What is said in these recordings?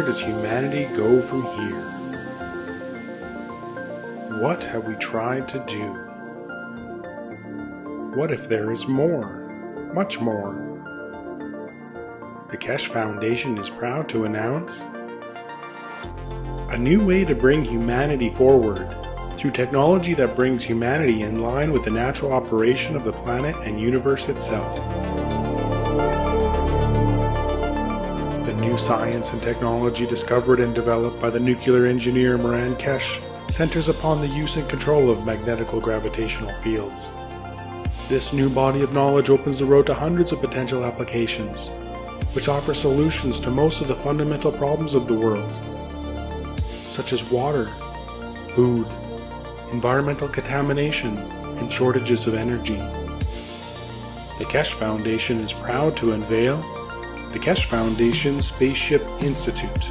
does humanity go from here? What have we tried to do? What if there is more, much more? The Keshe Foundation is proud to announce a new way to bring humanity forward through technology that brings humanity in line with the natural operation of the planet and universe itself. The new science and technology discovered and developed by the nuclear engineer Moran Keshe centers upon the use and control of magnetical gravitational fields. This new body of knowledge opens the road to hundreds of potential applications, which offer solutions to most of the fundamental problems of the world, such as water, food, environmental contamination, and shortages of energy. The Keshe Foundation is proud to unveil the Keshe Foundation Spaceship Institute.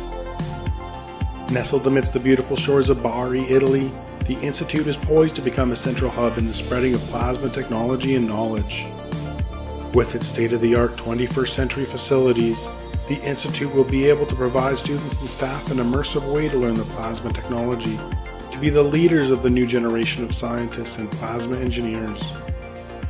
Nestled amidst the beautiful shores of Bari, Italy, the Institute is poised to become a central hub in the spreading of plasma technology and knowledge. With its state-of-the-art 21st century facilities, the Institute will be able to provide students and staff an immersive way to learn the plasma technology, to be the leaders of the new generation of scientists and plasma engineers.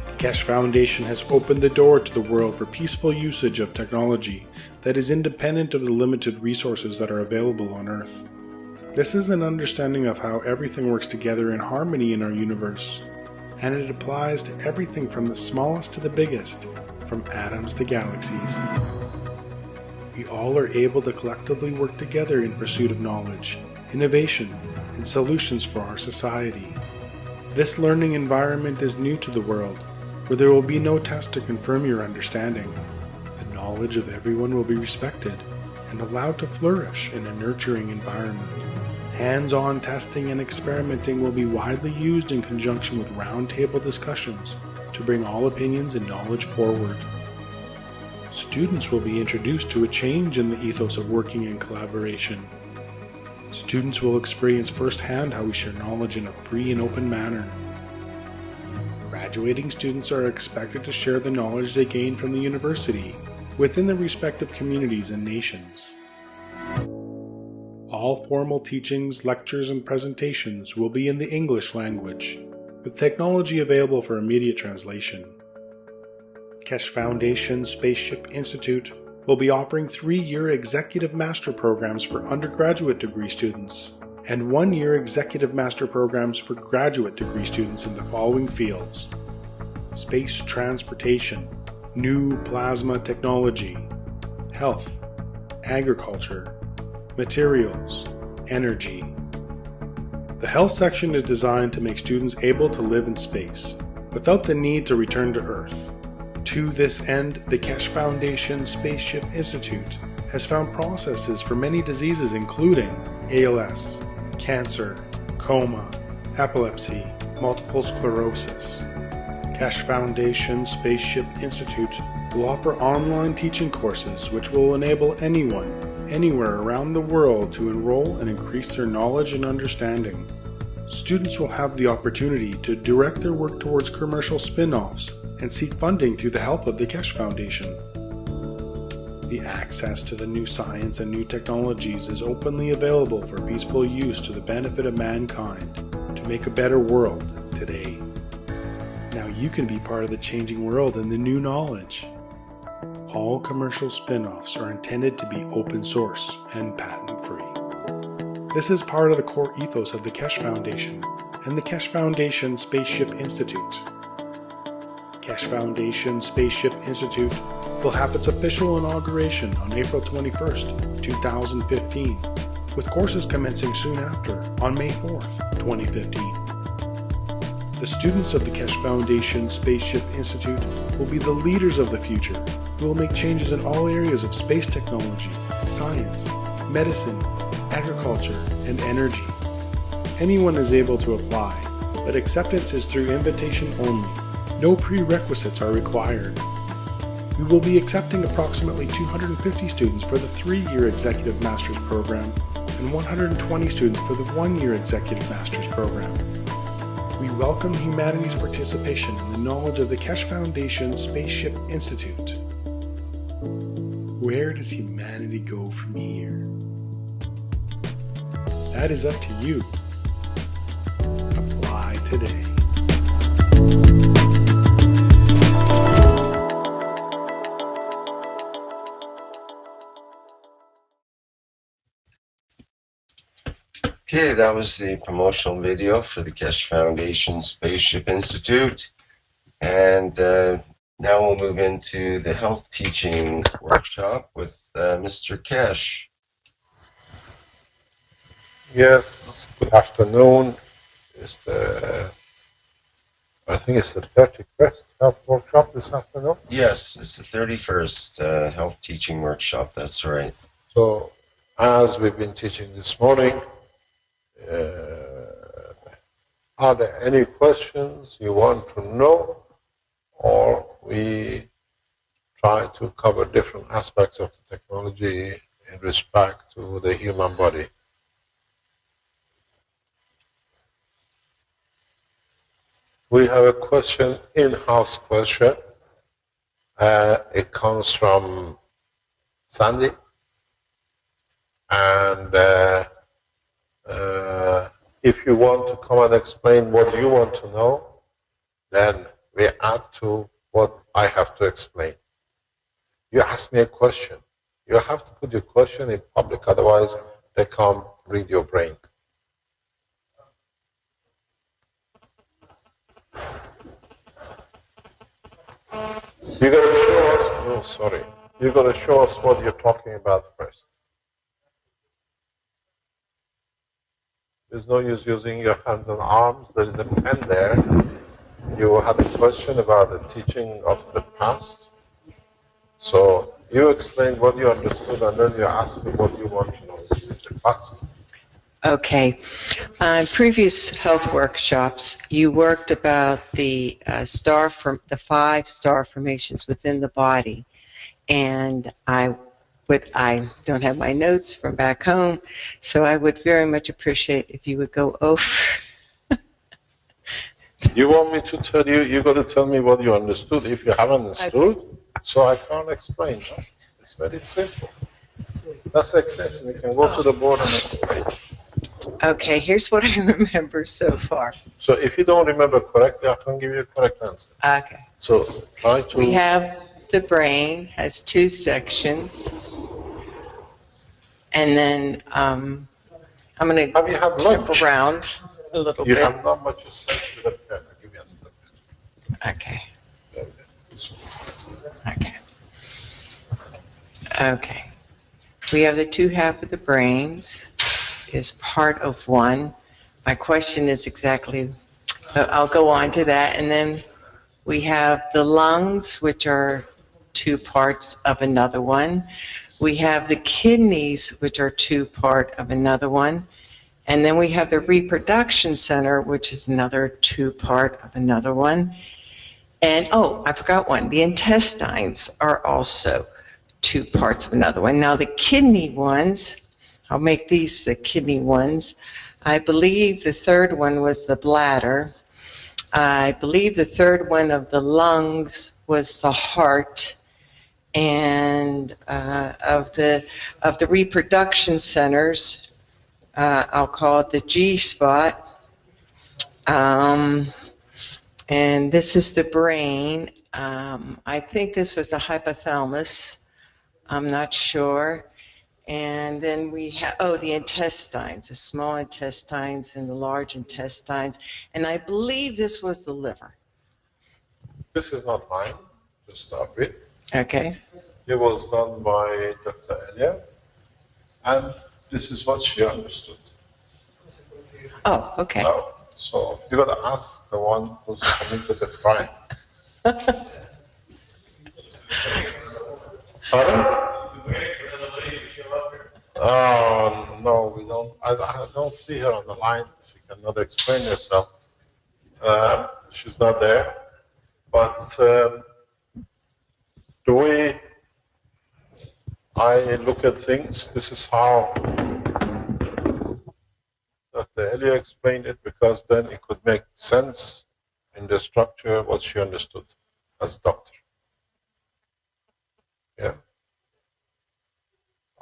The Keshe Foundation has opened the door to the world for peaceful usage of technology that is independent of the limited resources that are available on Earth. This is an understanding of how everything works together in harmony in our universe, and it applies to everything from the smallest to the biggest, from atoms to galaxies. We all are able to collectively work together in pursuit of knowledge, innovation, and solutions for our society. This learning environment is new to the world, where there will be no test to confirm your understanding. The knowledge of everyone will be respected and allowed to flourish in a nurturing environment. Hands-on testing and experimenting will be widely used in conjunction with roundtable discussions to bring all opinions and knowledge forward. Students will be introduced to a change in the ethos of working in collaboration. Students will experience firsthand how we share knowledge in a free and open manner. Graduating students are expected to share the knowledge they gain from the university within their respective communities and nations. All formal teachings, lectures, and presentations will be in the English language, with technology available for immediate translation. Keshe Foundation Spaceship Institute will be offering 3-year executive master programs for undergraduate degree students and 1-year executive master programs for graduate degree students in the following fields: space transportation, new plasma technology, health, agriculture, materials, energy. The health section is designed to make students able to live in space without the need to return to Earth. To this end, the Keshe Foundation Spaceship Institute has found processes for many diseases including ALS, cancer, coma, epilepsy, multiple sclerosis. Keshe Foundation Spaceship Institute will offer online teaching courses which will enable anyone, anywhere around the world to enroll and increase their knowledge and understanding. Students will have the opportunity to direct their work towards commercial spin-offs and seek funding through the help of the Keshe Foundation. The access to the new science and new technologies is openly available for peaceful use to the benefit of mankind to make a better world today. Now you can be part of the changing world and the new knowledge. All commercial spin-offs are intended to be open source and patent-free. This is part of the core ethos of the Keshe Foundation and the Keshe Foundation Spaceship Institute. Keshe Foundation Spaceship Institute will have its official inauguration on April 21st, 2015, with courses commencing soon after on May 4th, 2015. The students of the Keshe Foundation Spaceship Institute will be the leaders of the future who will make changes in all areas of space technology, science, medicine, agriculture, and energy. Anyone is able to apply, but acceptance is through invitation only. No prerequisites are required. We will be accepting approximately 250 students for the 3-year Executive Master's Program and 120 students for the 1-year Executive Master's Program. We welcome humanity's participation in the knowledge of the Keshe Foundation Spaceship Institute. Where does humanity go from here? That is up to you. Apply today. Okay, that was the promotional video for the Keshe Foundation Spaceship Institute. And now we'll move into the health teaching workshop with Mr. Keshe. Yes, good afternoon. I think it's the 31st health workshop this afternoon. Yes, it's the 31st health teaching workshop, that's right. So, as we've been teaching this morning, are there any questions you want to know, or we try to cover different aspects of the technology in respect to the human body? We have a question, in-house question. It comes from Sandy. And if you want to come and explain what you want to know, then we add to what I have to explain. You ask me a question. You have to put your question in public, otherwise they can't read your brain. You're going to show us, no, sorry. You're going to show us what you're talking about first. There's no use using your hands and arms. There is a pen there. You had a question about the teaching of the past. So you explain what you understood, and then you ask me what you want to know. This is the past. Okay. On previous health workshops, you worked about the the 5 star formations within the body, and I don't have my notes from back home, so I would very much appreciate if you would go over. You want me to tell you? You got to tell me what you understood. If you haven't understood, okay. So I can't explain. No? It's very simple. That's the extension. You can go to the board and explain. Okay, here's what I remember so far. So if you don't remember correctly, I can give you a correct answer. Okay. So try to. We have the brain has 2 sections, and then I'm going to jump around a little bit. You have not much to say with a pen. I'll give you a pen. Okay. Okay. Okay. We have the 2 half of the brains is part of one. My question is exactly, I'll go on to that. And then we have the lungs, which are 2 parts of another one. We have the kidneys, which are 2 part of another one. And then we have the reproduction center, which is another 2 part of another one. And, oh, I forgot one. The intestines are also 2 parts of another one. Now, the kidney ones, I'll make these the kidney ones. I believe the 3rd one was the bladder. I believe the 3rd one of the lungs was the heart. And of the reproduction centers, I'll call it the G spot. And this is the brain. I think this was the hypothalamus. I'm not sure. And then we have, the intestines, the small intestines and the large intestines. And I believe this was the liver. This is not mine, to start with. Okay. It was done by Dr. Elia. And this is what she understood. Oh, okay. No. So you got to ask the one who's committed the crime. Pardon? No, we don't. I don't see her on the line. She cannot explain herself. She's not there. But the way I look at things, this is how Dr. Elia explained it, because then it could make sense in the structure what she understood as a doctor. Yeah.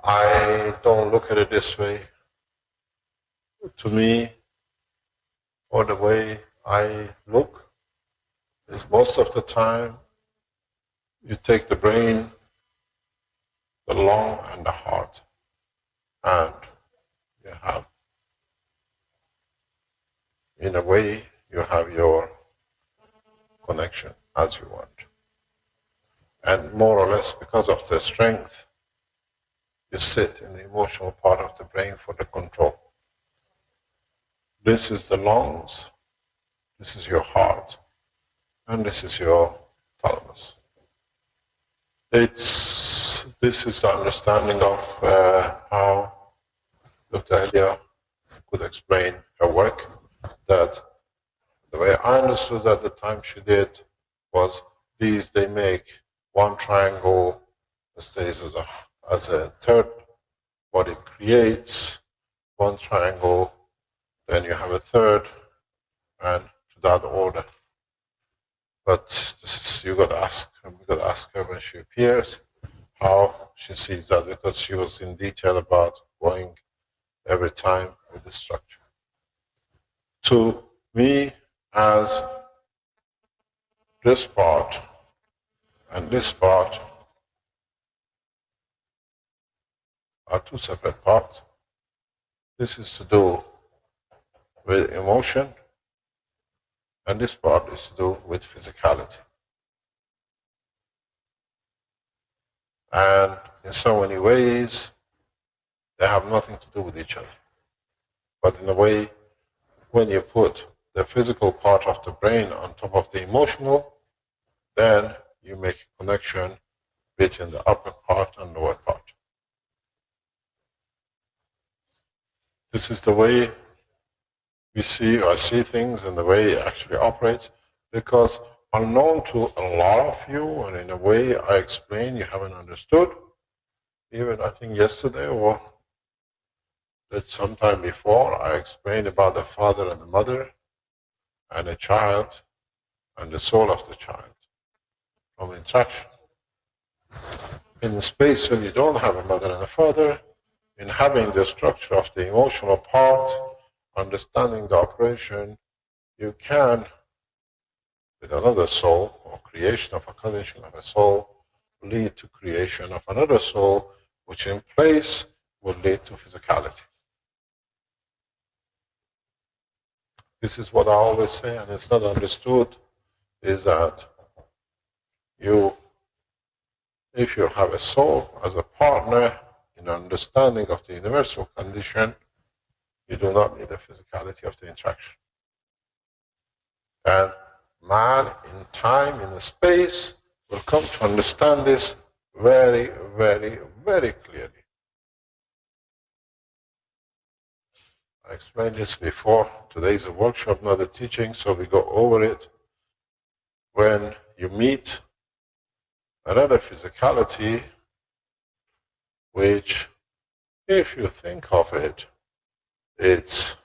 I don't look at it this way. to me, or the way I look, is most of the time you take the brain, the lung, and the heart, and you have, in a way, you have your connection as you want. And more or less because of the strength, you sit in the emotional part of the brain for the control. This is the lungs, this is your heart, and this is your thalamus. This is the understanding of how Dr. Elia could explain her work, that the way I understood at the time she did was these, they make one triangle that stays as a third, what it creates, one triangle, then you have a third, and to that order. But this is, you got to ask her when she appears how she sees that, because she was in detail about going every time with the structure. To me, as this part and this part are two separate parts. This is to do with emotion, and this part is to do with physicality. And in so many ways, they have nothing to do with each other. But in a way, when you put the physical part of the brain on top of the emotional, then you make a connection between the upper part and lower part. This is the way we see or see things and the way it actually operates, because unknown to a lot of you, and in a way I explain, you haven't understood. Even I think yesterday or that sometime before, I explained about the father and the mother and a child and the soul of the child from interaction. In the space when you don't have a mother and a father, in having the structure of the emotional part, understanding the operation, you can, with another soul, or creation of a condition of a soul, lead to creation of another soul, which in place will lead to physicality. This is what I always say, and it's not understood, is that if you have a soul as a partner in understanding of the universal condition, you do not need the physicality of the interaction. And man, in time, in the space, will come to understand this very, very, very clearly. I explained this before. Today is a workshop, not a teaching, so we go over it. When you meet another physicality, which, if you think of it, it's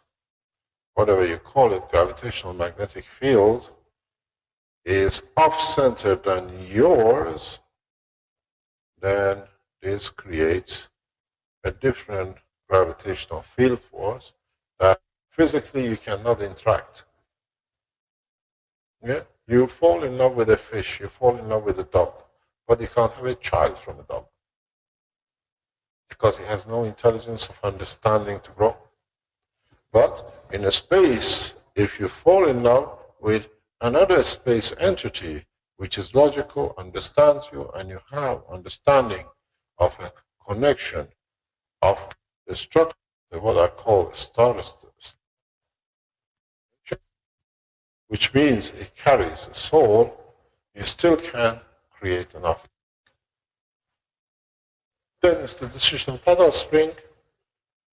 whatever you call it, gravitational magnetic field, is off-centered than yours, then this creates a different gravitational field force that physically you cannot interact. Yeah? You fall in love with a fish, you fall in love with a dog, but you can't have a child from a dog because he has no intelligence of understanding to grow. But in a space, if you fall in love with another space entity which is logical, understands you, and you have understanding of a connection of the structure, what I call star, which means it carries a soul, you still can create enough. Then it's the decision of that spring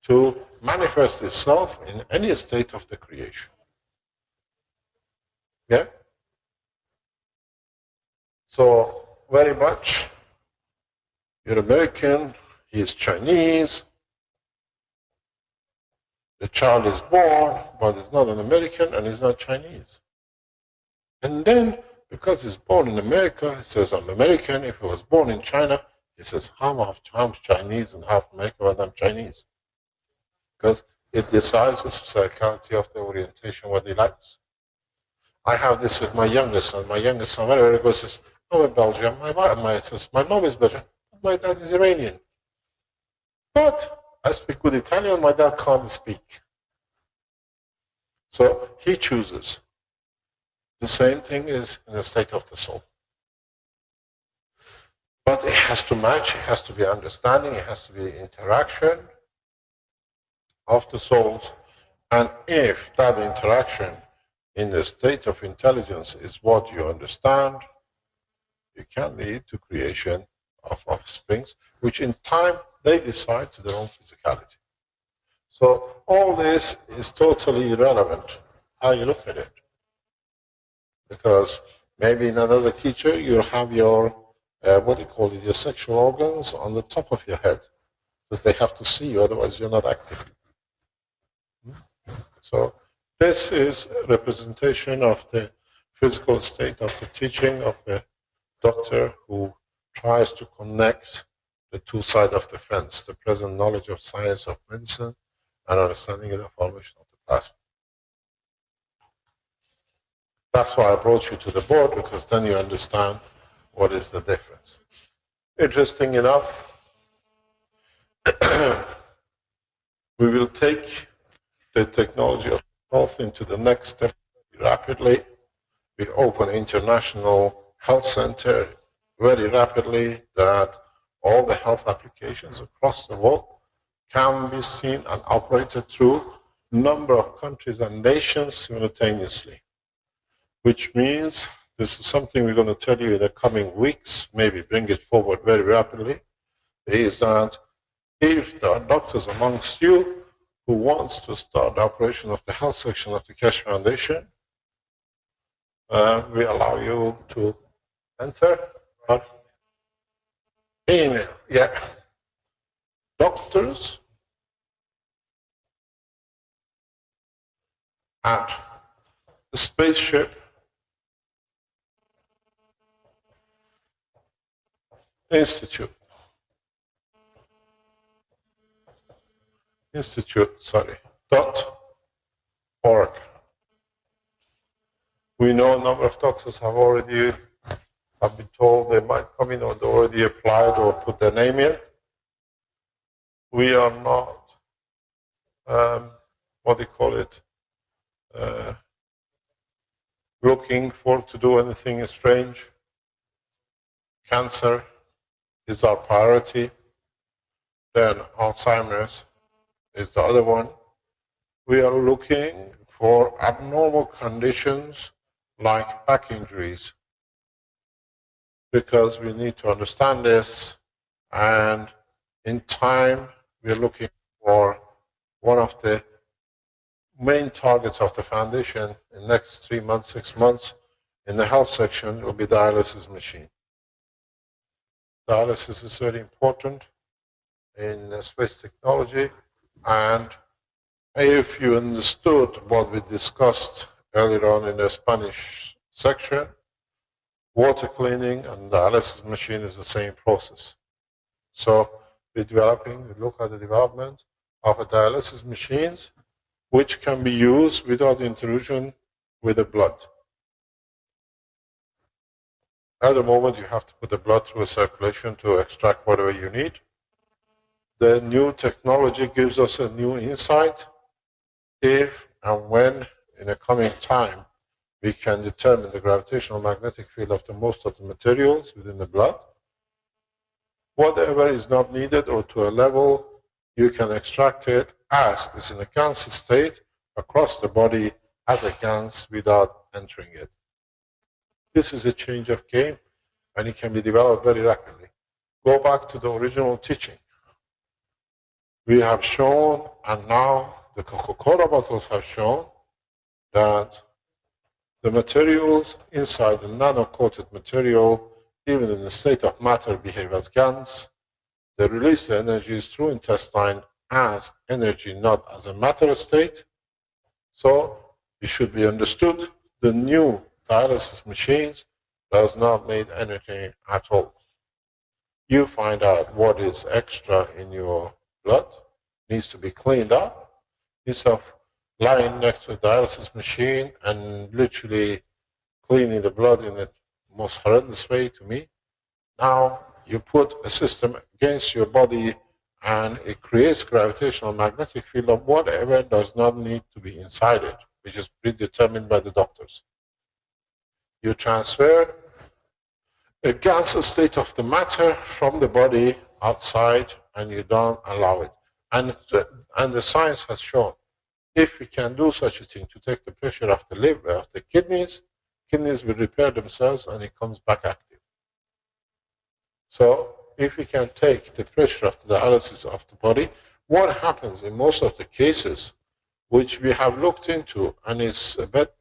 to manifest itself in any state of the creation. Yeah? So, very much, you're American, he's Chinese, the child is born, but he's not an American and he's not Chinese. And then, because he's born in America, he says, I'm American. If he was born in China, he says, I'm Chinese and half American, but I'm Chinese. Because it decides the physicality of the orientation, what he likes. I have this with my youngest son. My youngest son, wherever he goes, says, I'm a Belgian. My mom is Belgian. My dad is Iranian. But I speak good Italian. My dad can't speak. So he chooses. The same thing is in the state of the soul. But it has to match, it has to be understanding, it has to be interaction of the souls. And if that interaction in the state of intelligence is what you understand, you can lead to creation of offsprings, which in time they decide to their own physicality. So all this is totally irrelevant how you look at it. Because maybe in another teacher you'll have your, your sexual organs on the top of your head, because they have to see you, otherwise you're not active. So this is a representation of the physical state of the teaching of a doctor who tries to connect the two sides of the fence, the present knowledge of science of medicine and understanding of the formation of the plasma. That's why I brought you to the board, because then you understand what is the difference. Interesting enough, we will take the technology of health into the next step rapidly. We open an international health center very rapidly, that all the health applications across the world can be seen and operated through a number of countries and nations simultaneously. Which means, this is something we're going to tell you in the coming weeks, maybe bring it forward very rapidly, is that if there are doctors amongst you who wants to start the operation of the health section of the Keshe Foundation, we allow you to enter our email. Yeah. Doctors at the spaceship Institute, .org. We know a number of doctors have been told they might come in, or they already applied or put their name in. We are not, looking to do anything strange. Cancer is our priority. Then Alzheimer's is the other one. We are looking for abnormal conditions like back injuries, because we need to understand this, and in time we are looking for one of the main targets of the foundation in the next 3 months, 6 months. In the health section will be dialysis machine. Dialysis is very important in space technology, and if you understood what we discussed earlier on in the Spanish section, water cleaning and dialysis machine is the same process. So we look at the development of a dialysis machines which can be used without intrusion with the blood. At the moment, you have to put the blood through a circulation to extract whatever you need. The new technology gives us a new insight. If and when, in a coming time, we can determine the gravitational magnetic field of most of the materials within the blood, whatever is not needed, or to a level, you can extract it as is in a GANS state across the body as a GANS without entering it. This is a change of game, and it can be developed very rapidly. Go back to the original teaching. We have shown, and now the Coca-Cola bottles have shown, that the materials inside the nano-coated material, even in the state of matter, behave as GANs. They release the energies through intestine as energy, not as a matter state. So it should be understood, the new dialysis machines does not need anything at all. You find out what is extra in your blood, needs to be cleaned up, instead of lying next to a dialysis machine and literally cleaning the blood in the most horrendous way to me, now you put a system against your body and it creates gravitational magnetic field of whatever does not need to be inside it, which is predetermined by the doctors. You transfer a gaseous state of the matter from the body outside and you don't allow it. And the science has shown if we can do such a thing to take the pressure off the liver, of the kidneys will repair themselves and it comes back active. So if we can take the pressure of the dialysis of the body, what happens in most of the cases, which we have looked into, and it's a bit,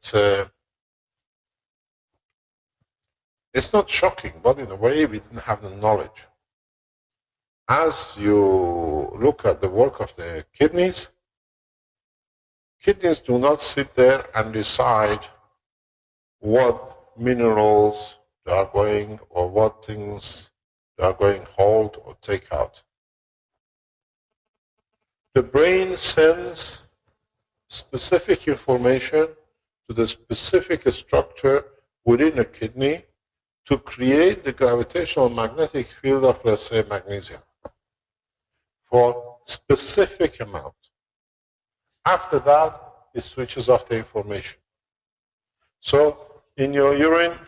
it's not shocking, but in a way we didn't have the knowledge. As you look at the work of the kidneys do not sit there and decide what minerals they are going or what things they are going to hold or take out. The brain sends specific information to the specific structure within a kidney to create the gravitational magnetic field of, let's say, magnesium for specific amount. After that, it switches off the information. So in your urine,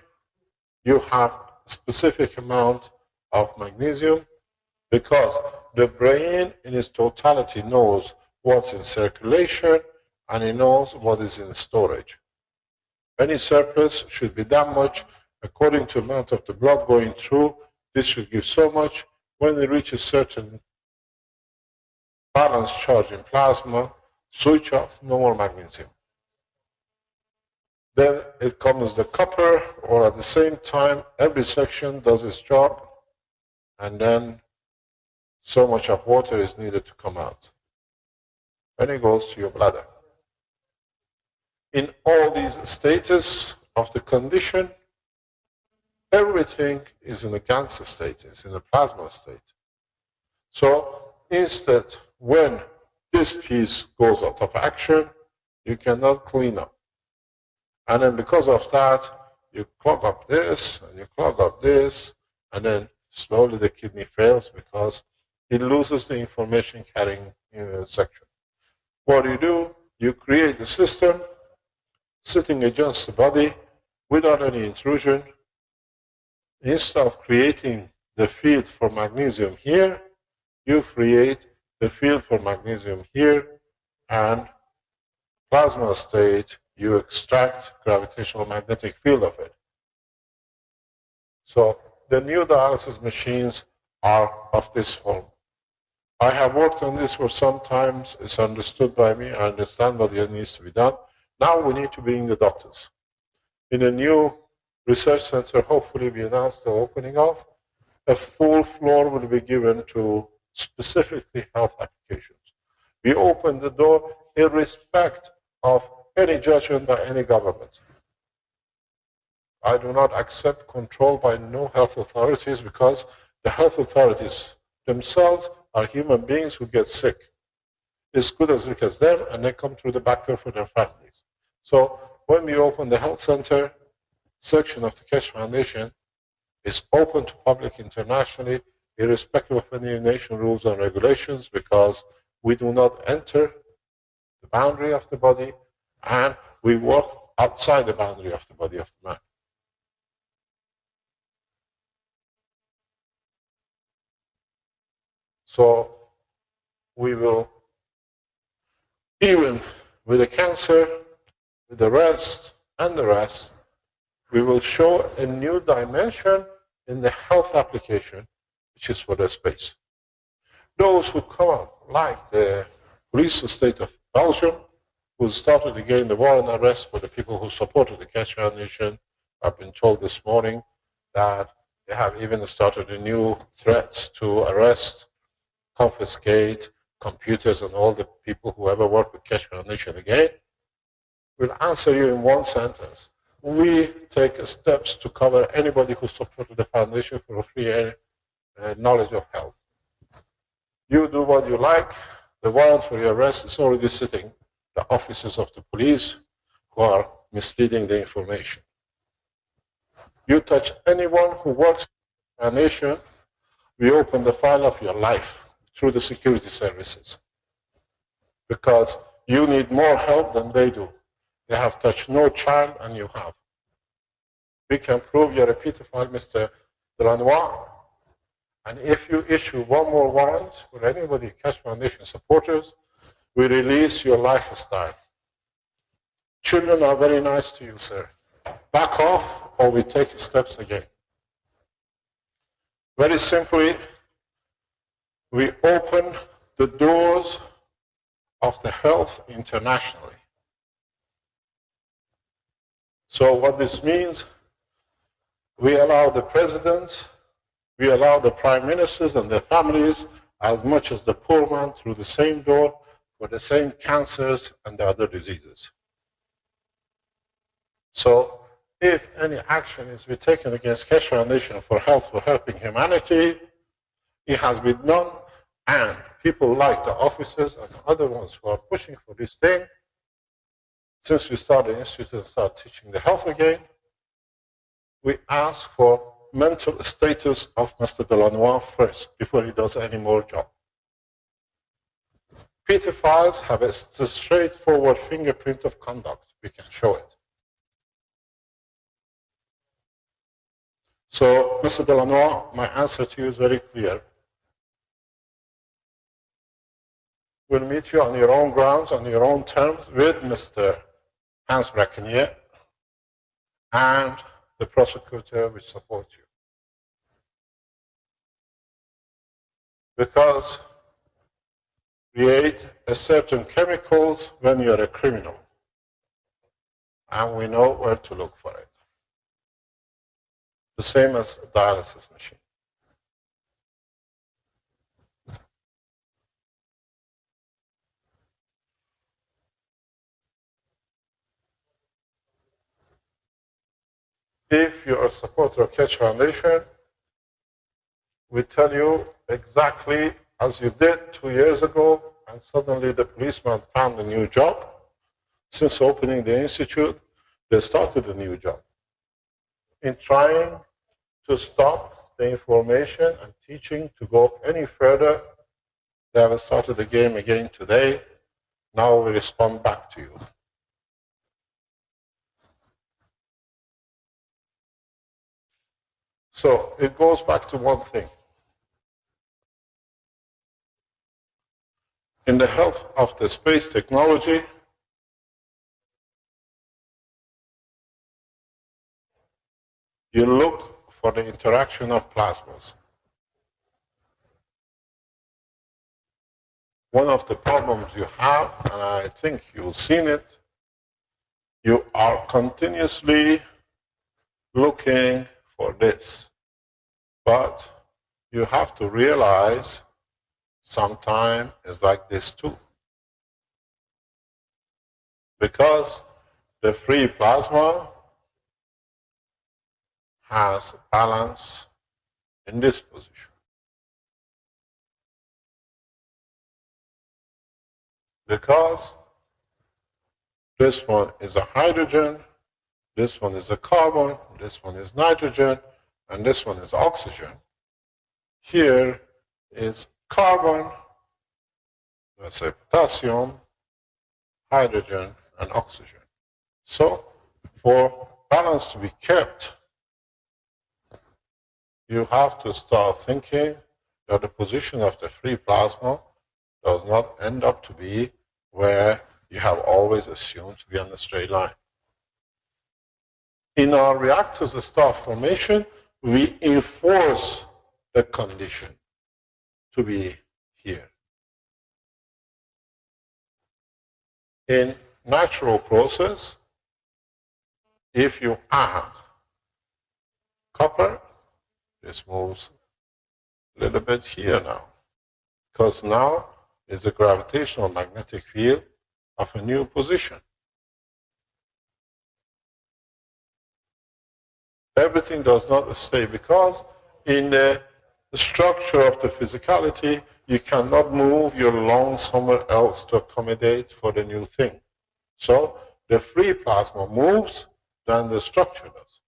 you have a specific amount of magnesium because the brain in its totality knows what's in circulation and it knows what is in storage. Any surplus should be that much according to the amount of the blood going through. This should give so much. When it reaches certain balance charge in plasma, switch off, no more magnesium. Then it comes the copper, or at the same time, every section does its job, and then so much of water is needed to come out. Then it goes to your bladder. In all these status of the condition, everything is in a cancer state, it's in a plasma state. So instead, when this piece goes out of action, you cannot clean up. And then because of that, you clog up this, and you clog up this, and then slowly the kidney fails because it loses the information carrying section. What do? You create the system sitting against the body without any intrusion. Instead of creating the field for magnesium here, you create the field for magnesium here, and plasma state, you extract gravitational magnetic field of it. So the new dialysis machines are of this form. I have worked on this for some time. It's understood by me. I understand what needs to be done. Now we need to bring the doctors. In a new research center, hopefully we announced the opening of, a full floor will be given to specifically health applications. We open the door irrespective of any judgment by any government. I do not accept control by no health authorities because the health authorities themselves are human beings who get sick. It's good as sick as them, and they come through the back door for their families. So when we open the health center section of the Keshe Foundation, it's open to public internationally, irrespective of any nation rules and regulations, because we do not enter the boundary of the body, and we work outside the boundary of the body of the man. So we will, even with the cancer, with the rest, and the rest, we will show a new dimension in the health application, which is for the space. Those who come up, like the police state of Belgium, who started again the war and arrest for the people who supported the Keshe Foundation. I've been told this morning that they have even started a new threat to arrest, confiscate computers and all the people who ever worked with Keshe Foundation again. Will answer you in one sentence. We take steps to cover anybody who supported the foundation for free knowledge of health. You do what you like. The warrant for your arrest is already sitting the officers of the police who are misleading the information. You touch anyone who works in a nation, we open the file of your life through the security services. Because you need more help than they do. They have touched no child and you have. We can prove you're a pedophile, Mr. Delanois. And if you issue one more warrant for anybody, Cash Foundation supporters, we release your lifestyle. Children are very nice to you, sir. Back off or we take steps again. Very simply, we open the doors of the health internationally. So what this means, we allow the presidents, we allow the prime ministers and their families as much as the poor man through the same door for the same cancers and the other diseases. So if any action is to be taken against Cash Foundation for Health for helping humanity, it has been done, and people like the officers and the other ones who are pushing for this thing, since we started the institute and started teaching the health again, we ask for mental status of Mr. Delanois first before he does any more job. Pedophiles have a straightforward fingerprint of conduct. We can show it. So, Mr. Delanois, my answer to you is very clear. We'll meet you on your own grounds, on your own terms, with Mr. Hans Brackenier and the prosecutor will support you. Because create a certain chemicals when you're a criminal. And we know where to look for it. The same as a dialysis machine. If you're a supporter of Cash Foundation, we tell you exactly as you did 2 years ago, and suddenly the policeman found a new job. Since opening the institute, they started a new job in trying to stop the information and teaching to go any further. They have started the game again today. Now we respond back to you. So it goes back to one thing. In the health of the space technology, you look for the interaction of plasmas. One of the problems you have, and I think you've seen it, you are continuously looking for this. But you have to realize sometime is like this too. Because the free plasma has balance in this position. Because this one is a hydrogen, this one is a carbon, this one is nitrogen, and this one is oxygen. Here is carbon, let's say potassium, hydrogen, and oxygen. So, for balance to be kept, you have to start thinking that the position of the free plasma does not end up to be where you have always assumed to be on a straight line. In our reactors of star formation, we enforce the condition to be here. In natural process, if you add copper, this moves a little bit here now, because now is a gravitational magnetic field of a new position. Everything does not stay because in the structure of the physicality, you cannot move your lung somewhere else to accommodate for the new thing. So the free plasma moves, then the structure does.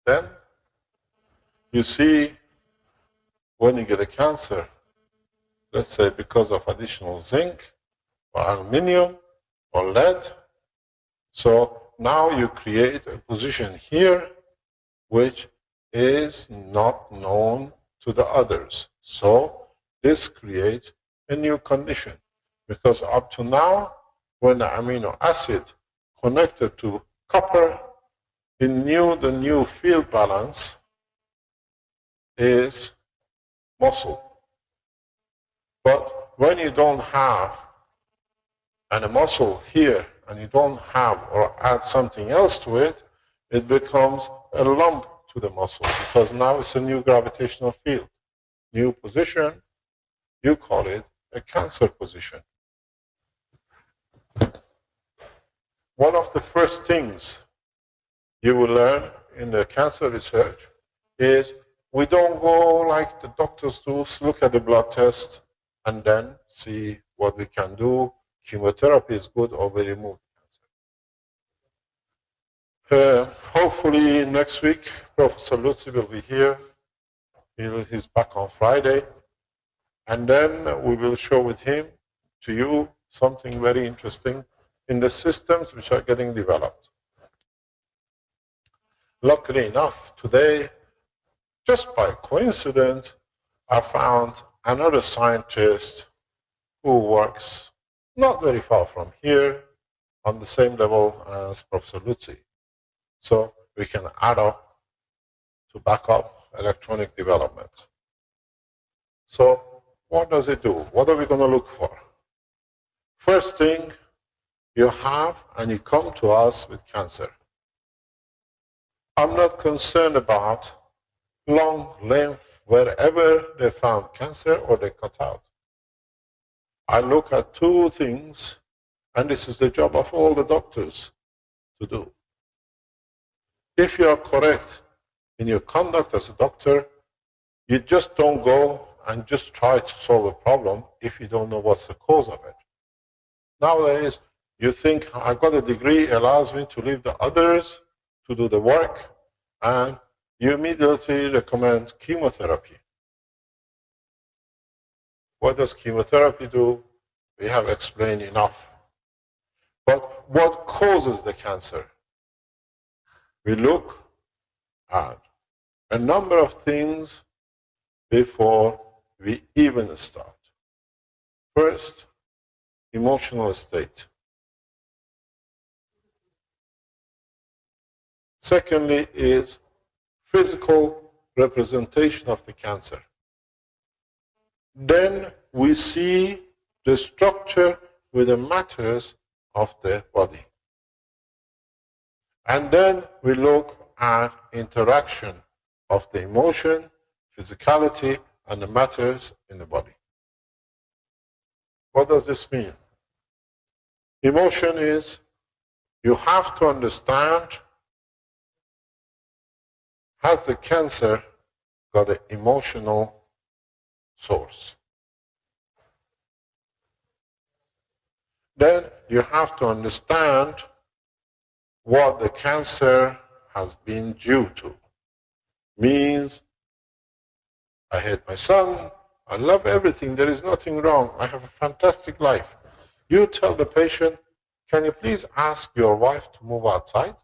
Then you see when you get a cancer, let's say because of additional zinc or aluminium or lead, so now you create a position here which is not known to the others. So this creates a new condition, because up to now, when the amino acid connected to copper, we knew the new field balance is muscle. But when you don't have a muscle here and you don't have or add something else to it, it becomes a lump to the muscle, because now it's a new gravitational field, new position. You call it a cancer position. One of the first things you will learn in the cancer research is we don't go like the doctors do, look at the blood test and then see what we can do. Chemotherapy is good, or we remove cancer. Hopefully next week, Professor Lutzi will be here. He's back on Friday. And then we will show with him to you something very interesting in the systems which are getting developed. Luckily enough, today, just by coincidence, I found another scientist who works not very far from here on the same level as Professor Lutzi. So we can add up to back up electronic development. So what does it do? What are we going to look for? First thing, you have and you come to us with cancer. I'm not concerned about long length wherever they found cancer or they cut out. I look at two things, and this is the job of all the doctors to do. If you are correct in your conduct as a doctor, you just don't go and just try to solve a problem if you don't know what's the cause of it. Nowadays, you think, I got a degree, allows me to leave the others to do the work, and you immediately recommend chemotherapy. What does chemotherapy do? We have explained enough. But what causes the cancer? We look at a number of things before we even start. First, emotional state. Secondly is physical representation of the cancer. Then we see the structure with the matters of the body. And then we look at interaction of the emotion, physicality, and the matters in the body. What does this mean? Emotion is, you have to understand, has the cancer got an emotional source? Then you have to understand what the cancer has been due to. Means, I hate my son, I love everything, there is nothing wrong, I have a fantastic life. You tell the patient, can you please ask your wife to move outside?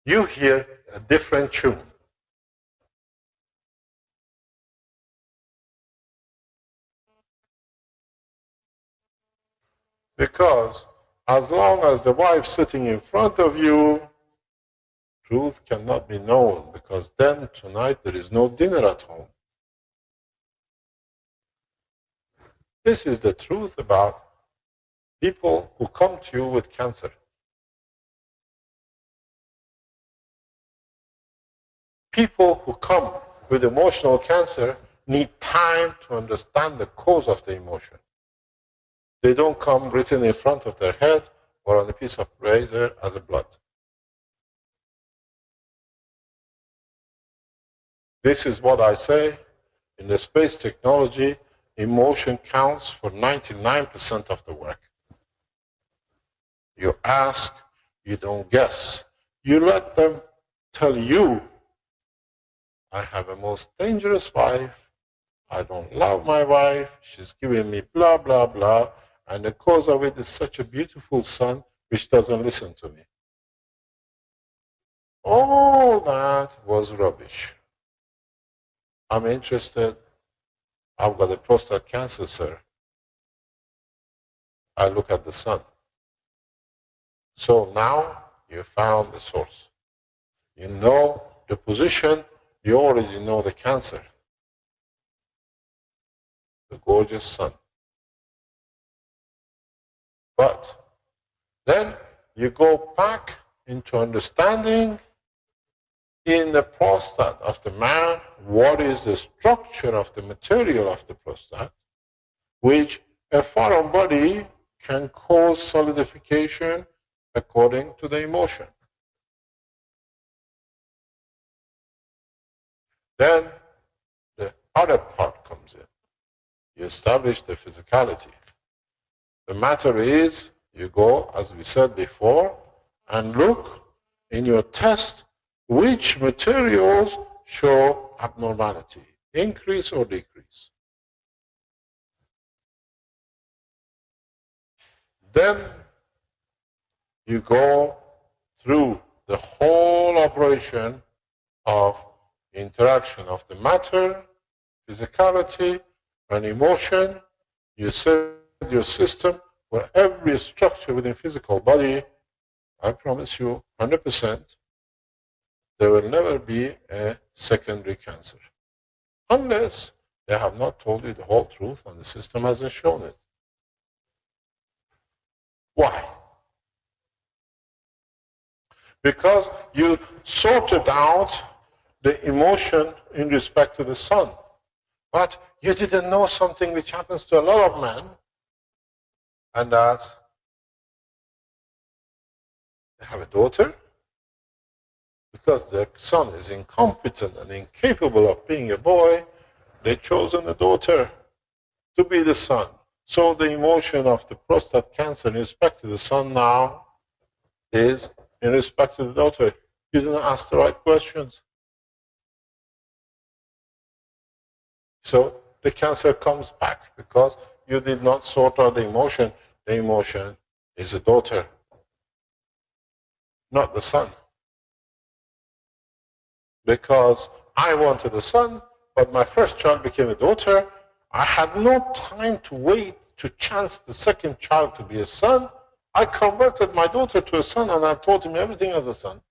You hear a different tune. Because as long as the wife sitting in front of you, truth cannot be known, because then tonight there is no dinner at home. This is the truth about people who come to you with cancer. People who come with emotional cancer need time to understand the cause of the emotion. They don't come written in front of their head or on a piece of razor as a blood. This is what I say. In the space technology, emotion counts for 99% of the work. You ask, you don't guess. You let them tell you, I have a most dangerous wife, I don't love my wife, she's giving me blah, blah, blah, and the cause of it is such a beautiful son which doesn't listen to me. All that was rubbish. I'm interested. I've got a prostate cancer, sir. I look at the son. So now you found the source. You know the position, you already know the cancer. The gorgeous sun. But then you go back into understanding in the prostate of the man what is the structure of the material of the prostate, which a foreign body can cause solidification according to the emotion. Then the other part comes in. You establish the physicality. The matter is, you go, as we said before, and look in your test which materials show abnormality, increase or decrease. Then you go through the whole operation of interaction of the matter, physicality, and emotion. You set your system for every structure within physical body. I promise you 100%. There will never be a secondary cancer. Unless they have not told you the whole truth and the system hasn't shown it. Why? Because you sorted out the emotion in respect to the son. But you didn't know something which happens to a lot of men, and that they have a daughter. Because their son is incompetent and incapable of being a boy, they've chosen a daughter to be the son. So the emotion of the prostate cancer in respect to the son now is in respect to the daughter. You didn't ask the right questions. So the cancer comes back because you did not sort out the emotion. The emotion is a daughter, not the son. Because I wanted a son, but my first child became a daughter. I had no time to wait to chance the second child to be a son. I converted my daughter to a son, and I taught him everything as a son.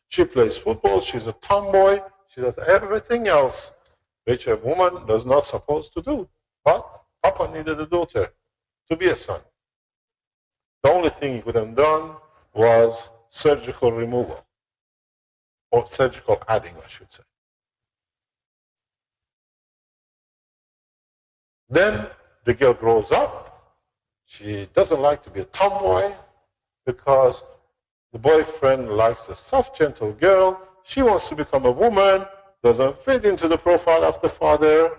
She plays football, she's a tomboy, she does everything else which a woman does not supposed to do. But Papa needed a daughter to be a son. The only thing he could have done was surgical removal. Or surgical adding, I should say. Then the girl grows up. She doesn't like to be a tomboy because the boyfriend likes a soft, gentle girl. She wants to become a woman, doesn't fit into the profile of the father.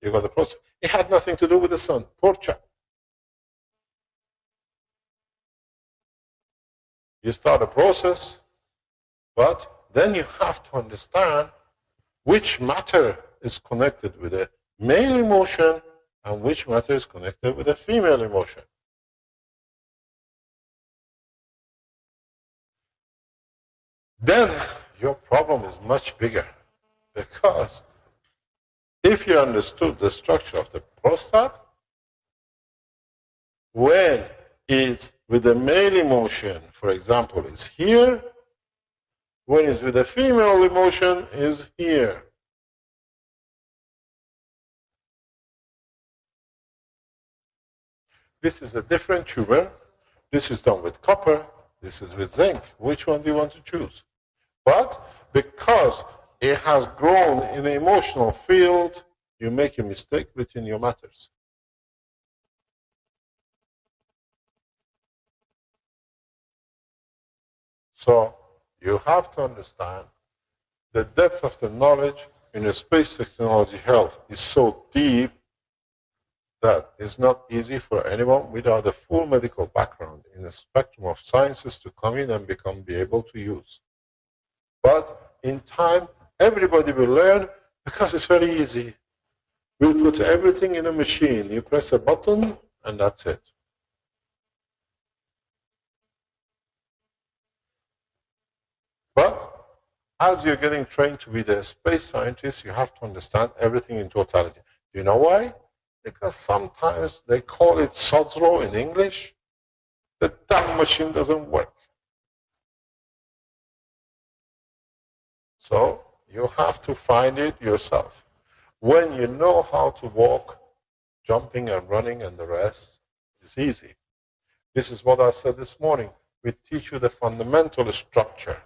You got the process. It had nothing to do with the son. Poor chap. You start a process, but then you have to understand which matter is connected with a male emotion and which matter is connected with a female emotion. Then your problem is much bigger, because if you understood the structure of the prostate, when it's with the male emotion, for example, is here, when it's with a female emotion, is here. This is a different tumor. This is done with copper. This is with zinc. Which one do you want to choose? But because it has grown in the emotional field, you make a mistake between your matters. So you have to understand the depth of the knowledge in a space technology health is so deep that it's not easy for anyone without a full medical background in the spectrum of sciences to come in and be able to use. But in time, everybody will learn because it's very easy. We'll put everything in a machine. You press a button and that's it. But as you're getting trained to be the space scientist, you have to understand everything in totality. Do you know why? Because sometimes they call it Sod's law in English. The damn machine doesn't work. So you have to find it yourself. When you know how to walk, jumping and running and the rest, it's easy. This is what I said this morning. We teach you the fundamental structure,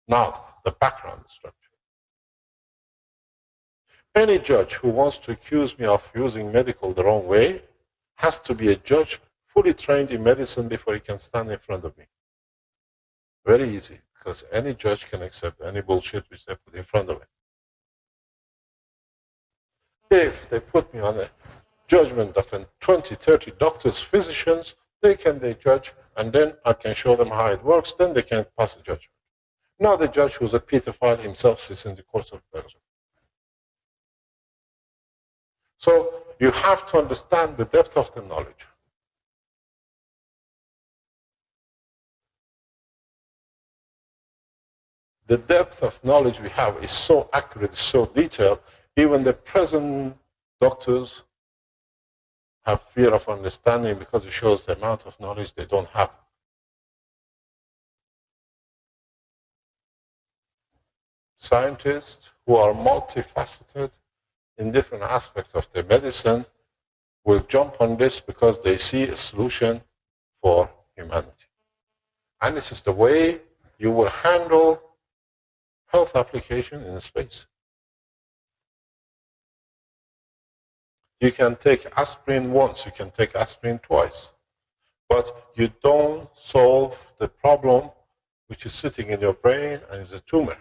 not the background structure. Any judge who wants to accuse me of using medical the wrong way has to be a judge fully trained in medicine before he can stand in front of me. Very easy, because any judge can accept any bullshit which they put in front of him. If they put me on a judgment of 20, 30 doctors, physicians, they judge, and then I can show them how it works, then they can pass a judgment. Now the judge who's a pedophile himself sits in the court of judgment. So you have to understand the depth of the knowledge. The depth of knowledge we have is so accurate, so detailed, even the present doctors have fear of understanding because it shows the amount of knowledge they don't have. Scientists who are multifaceted in different aspects of their medicine will jump on this because they see a solution for humanity. And this is the way you will handle health application in space. You can take aspirin once, you can take aspirin twice, but you don't solve the problem which is sitting in your brain and is a tumor.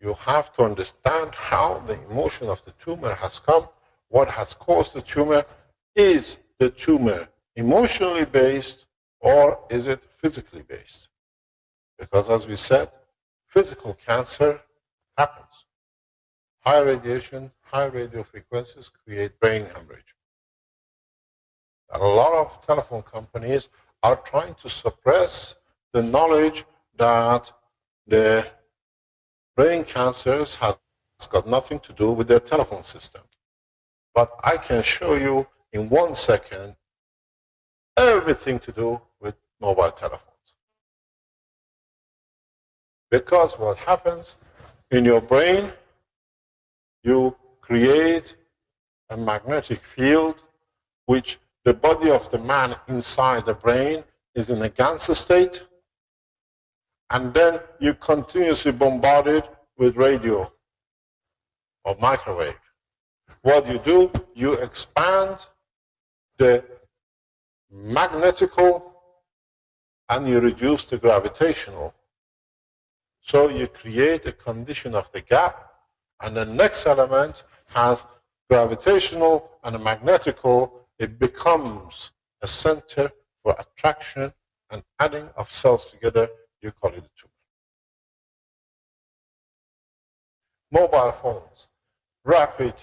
You have to understand how the emotion of the tumor has come, what has caused the tumor. Is the tumor emotionally based or is it physically based? Because as we said, physical cancer happens. High radiation, high radio frequencies create brain hemorrhage. A lot of telephone companies are trying to suppress the knowledge that the brain cancers has got nothing to do with their telephone system. But I can show you in 1 second everything to do with mobile telephones. Because what happens in your brain, you create a magnetic field which the body of the man inside the brain is in a Ganser state, and then you continuously bombard it with radio or microwave. What do? You expand the magnetical and you reduce the gravitational. So you create a condition of the gap, and the next element has gravitational and a magnetical. It becomes a center for attraction and adding of cells together. You call it a tumor. Mobile phones, rapid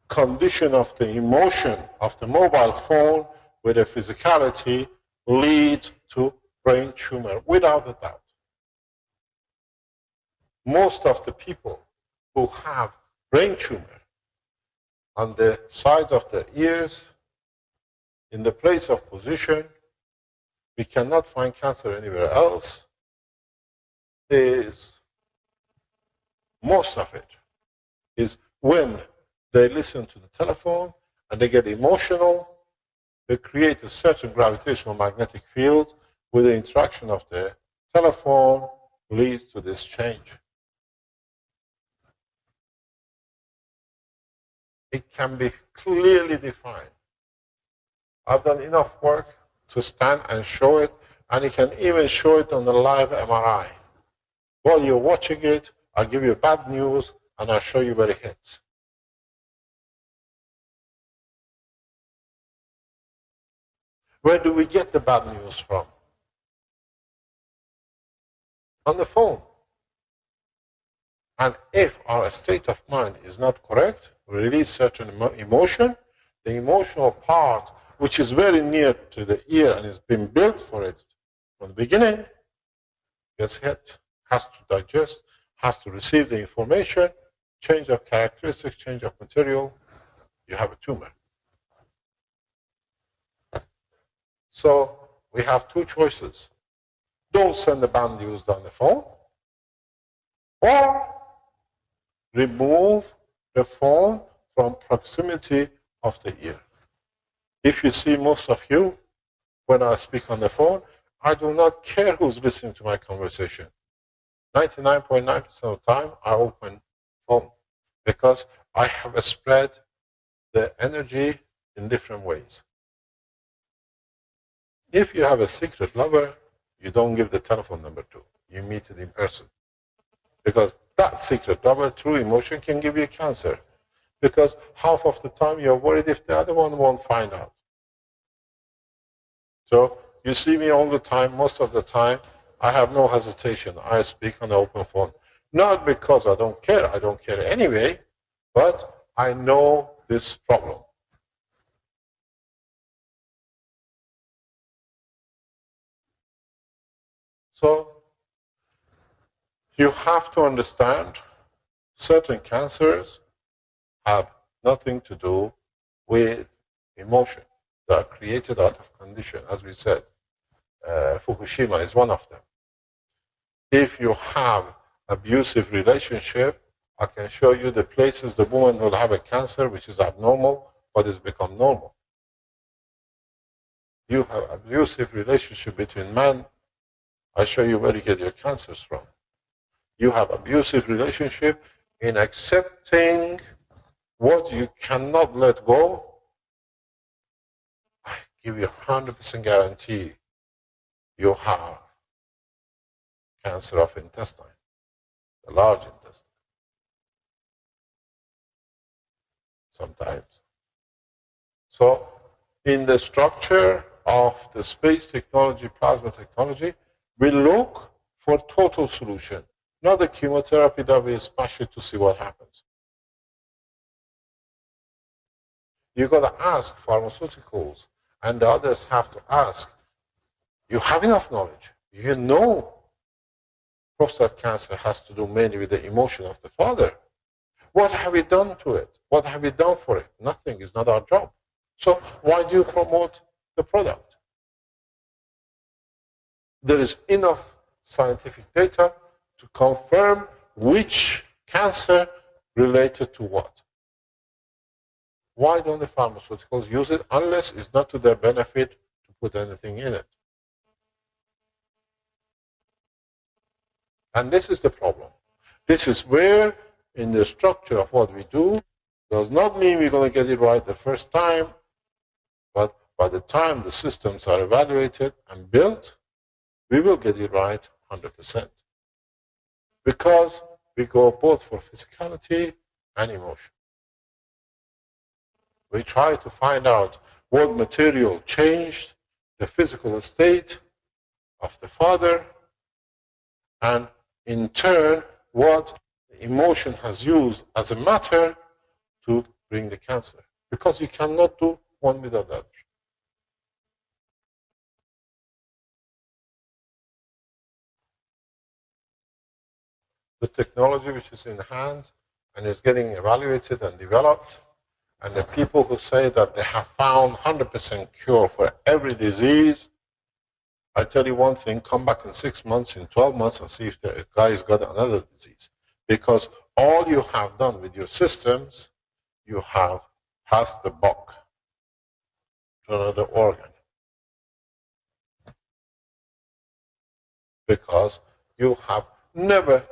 condition of the emotion of the mobile phone with a physicality leads to brain tumor, without a doubt. Most of the people who have brain tumor on the sides of their ears, in the place of position, we cannot find cancer anywhere else, is most of it is when they listen to the telephone and they get emotional, they create a certain gravitational magnetic field with the interaction of the telephone leads to this change. It can be clearly defined. I've done enough work to stand and show it, and you can even show it on the live MRI. While you're watching it, I'll give you bad news, and I'll show you where it hits. Where do we get the bad news from? On the phone. And if our state of mind is not correct, we release certain emotion, the emotional part, which is very near to the ear and has been built for it from the beginning, gets hit, has to digest, has to receive the information, change of characteristics, change of material, you have a tumor. So we have two choices. Don't send the bad news down the phone, or remove the phone from proximity of the ear. If you see most of you, when I speak on the phone, I do not care who's listening to my conversation. 99.9% of the time, I open phone because I have spread the energy in different ways. If you have a secret lover, you don't give the telephone number to. You meet it in person. Because that secret lover, through emotion, can give you cancer. Because half of the time you're worried if the other one won't find out. So you see me all the time, most of the time, I have no hesitation. I speak on the open phone. Not because I don't care anyway, but I know this problem. So you have to understand certain cancers have nothing to do with emotion. They are created out of condition, as we said. Fukushima is one of them. If you have abusive relationship, I can show you the places the woman will have a cancer which is abnormal, but it's become normal. You have abusive relationship between men, I show you where you get your cancers from. You have abusive relationship in accepting what you cannot let go. I give you 100% guarantee you have cancer of intestine, the large intestine. Sometimes. So in the structure of the space technology, plasma technology, we look for total solution, not the chemotherapy that we smash it to see what happens. You've got to ask pharmaceuticals, and the others have to ask, you have enough knowledge. You know prostate cancer has to do mainly with the emotion of the father. What have we done to it? What have we done for it? Nothing. Is not our job. So why do you promote the product? There is enough scientific data to confirm which cancer related to what. Why don't the pharmaceuticals use it unless it's not to their benefit to put anything in it? And this is the problem. This is where, in the structure of what we do, does not mean we're going to get it right the first time, but by the time the systems are evaluated and built, we will get it right 100%. Because we go both for physicality and emotion. We try to find out what material changed the physical state of the father, and in turn, what the emotion has used as a matter to bring the cancer. Because you cannot do one without the other. The technology which is in hand and is getting evaluated and developed, and the people who say that they have found 100% cure for every disease, I tell you one thing, come back in 6 months, in 12 months, and see if the guy's got another disease. Because all you have done with your systems, you have passed the buck to another organ. Because you have never,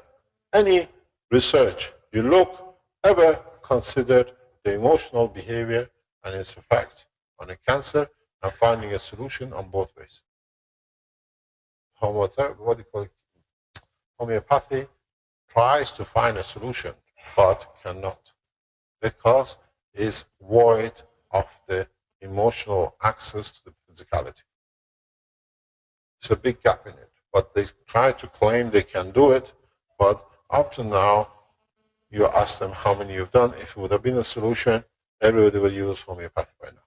any research you look, ever considered the emotional behavior and its effect on a cancer and finding a solution on both ways. Homotherapy, what do you call it? Homeopathy tries to find a solution, but cannot, because it's void of the emotional access to the physicality. It's a big gap in it, but they try to claim they can do it, but up to now, you ask them how many you've done. If it would have been a solution, everybody would use homeopathy by now.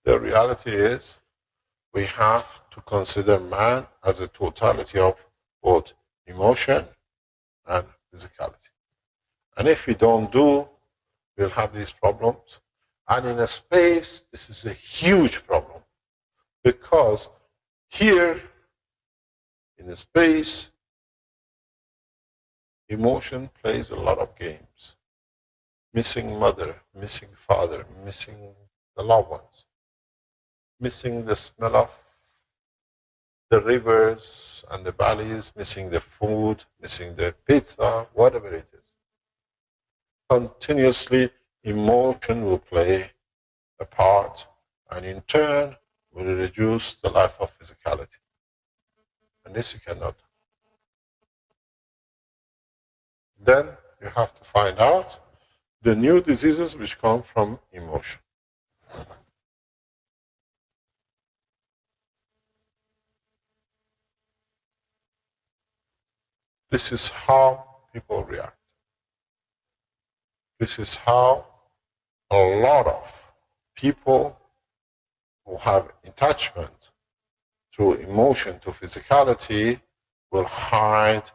The reality is we have to consider man as a totality of both emotion and physicality. And if we don't do, we'll have these problems. And in a space, this is a huge problem, because here in a space, emotion plays a lot of games. Missing mother, missing father, missing the loved ones, missing the smell of the rivers and the valleys, missing the food, missing the pizza, whatever it is. Continuously, emotion will play a part, and in turn will reduce the life of physicality. And this you cannot do. Then you have to find out the new diseases which come from emotion. This is how people react. This is how a lot of people who have attachment through emotion to physicality will hide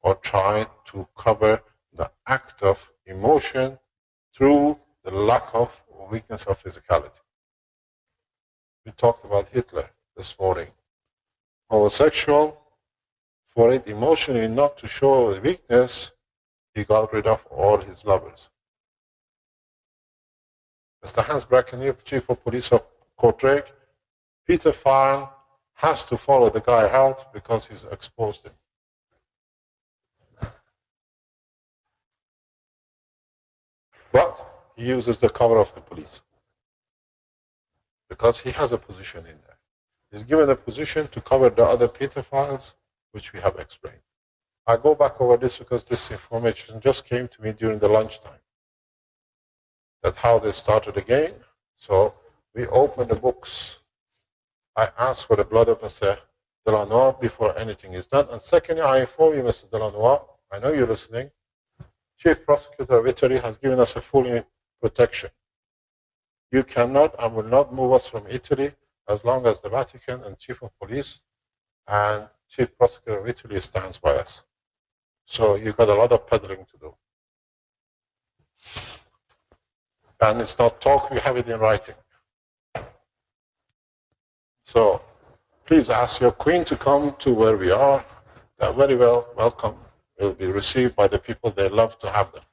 or try to cover the act of emotion through the lack of weakness of physicality. We talked about Hitler this morning. Homosexual, for it emotionally not to show the weakness, he got rid of all his lovers. Mr. Hans Brackenier, Chief of Police of Kortrijk, Peter Fine has to follow the guy out because he's exposed him. But he uses the cover of the police because he has a position in there. He's given a position to cover the other pedophiles, which we have explained. I go back over this because this information just came to me during the lunchtime. That's how they started again. So we open the books. I ask for the blood of Mr. Delanois before anything is done. And secondly, I inform you, Mr. Delanois, I know you're listening, Chief Prosecutor of Italy has given us a full protection. You cannot and will not move us from Italy as long as the Vatican and Chief of Police and Chief Prosecutor of Italy stands by us. So you've got a lot of peddling to do. And it's not talk, we have it in writing. So please ask your queen to come to where we are. They're very well welcome. Will be received by the people they love to have them.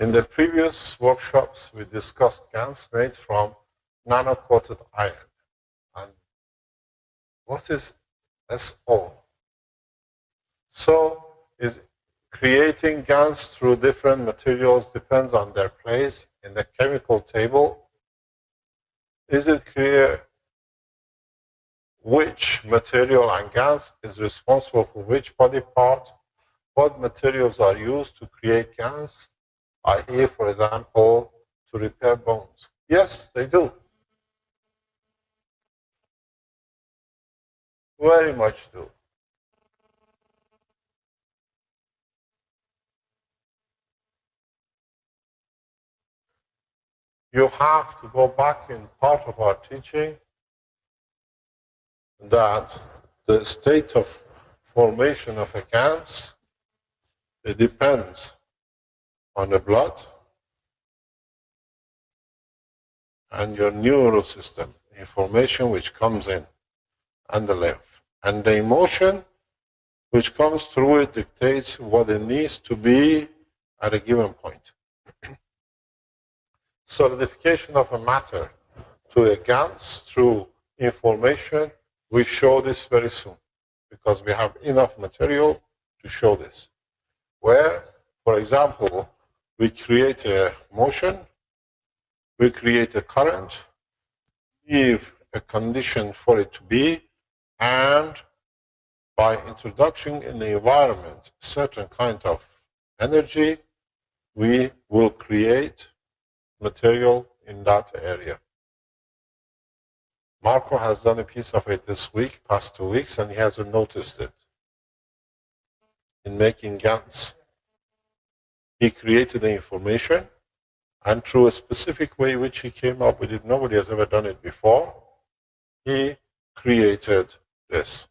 In the previous workshops, we discussed GANs made from nano-coated iron. And what is SO? So is creating GANs through different materials depends on their place in the chemical table. Is it clear which material and GANs is responsible for which body part? What materials are used to create GANs? i.e., for example, to repair bones? Yes, they do. Very much do. you have to go back in part of our teaching that the state of formation of a gans, it depends on the blood and your neural system, information which comes in, and the lymph. And the emotion which comes through it dictates what it needs to be at a given point. Solidification of a matter to a gans through information, we show this very soon because we have enough material to show this. Where, for example, we create a motion, we create a current, give a condition for it to be, and by introduction in the environment certain kind of energy, we will create material in that area. Marco has done a piece of it this week, past 2 weeks, and he hasn't noticed it. In making GANs, he created the information, and through a specific way which he came up with it, nobody has ever done it before, he created this.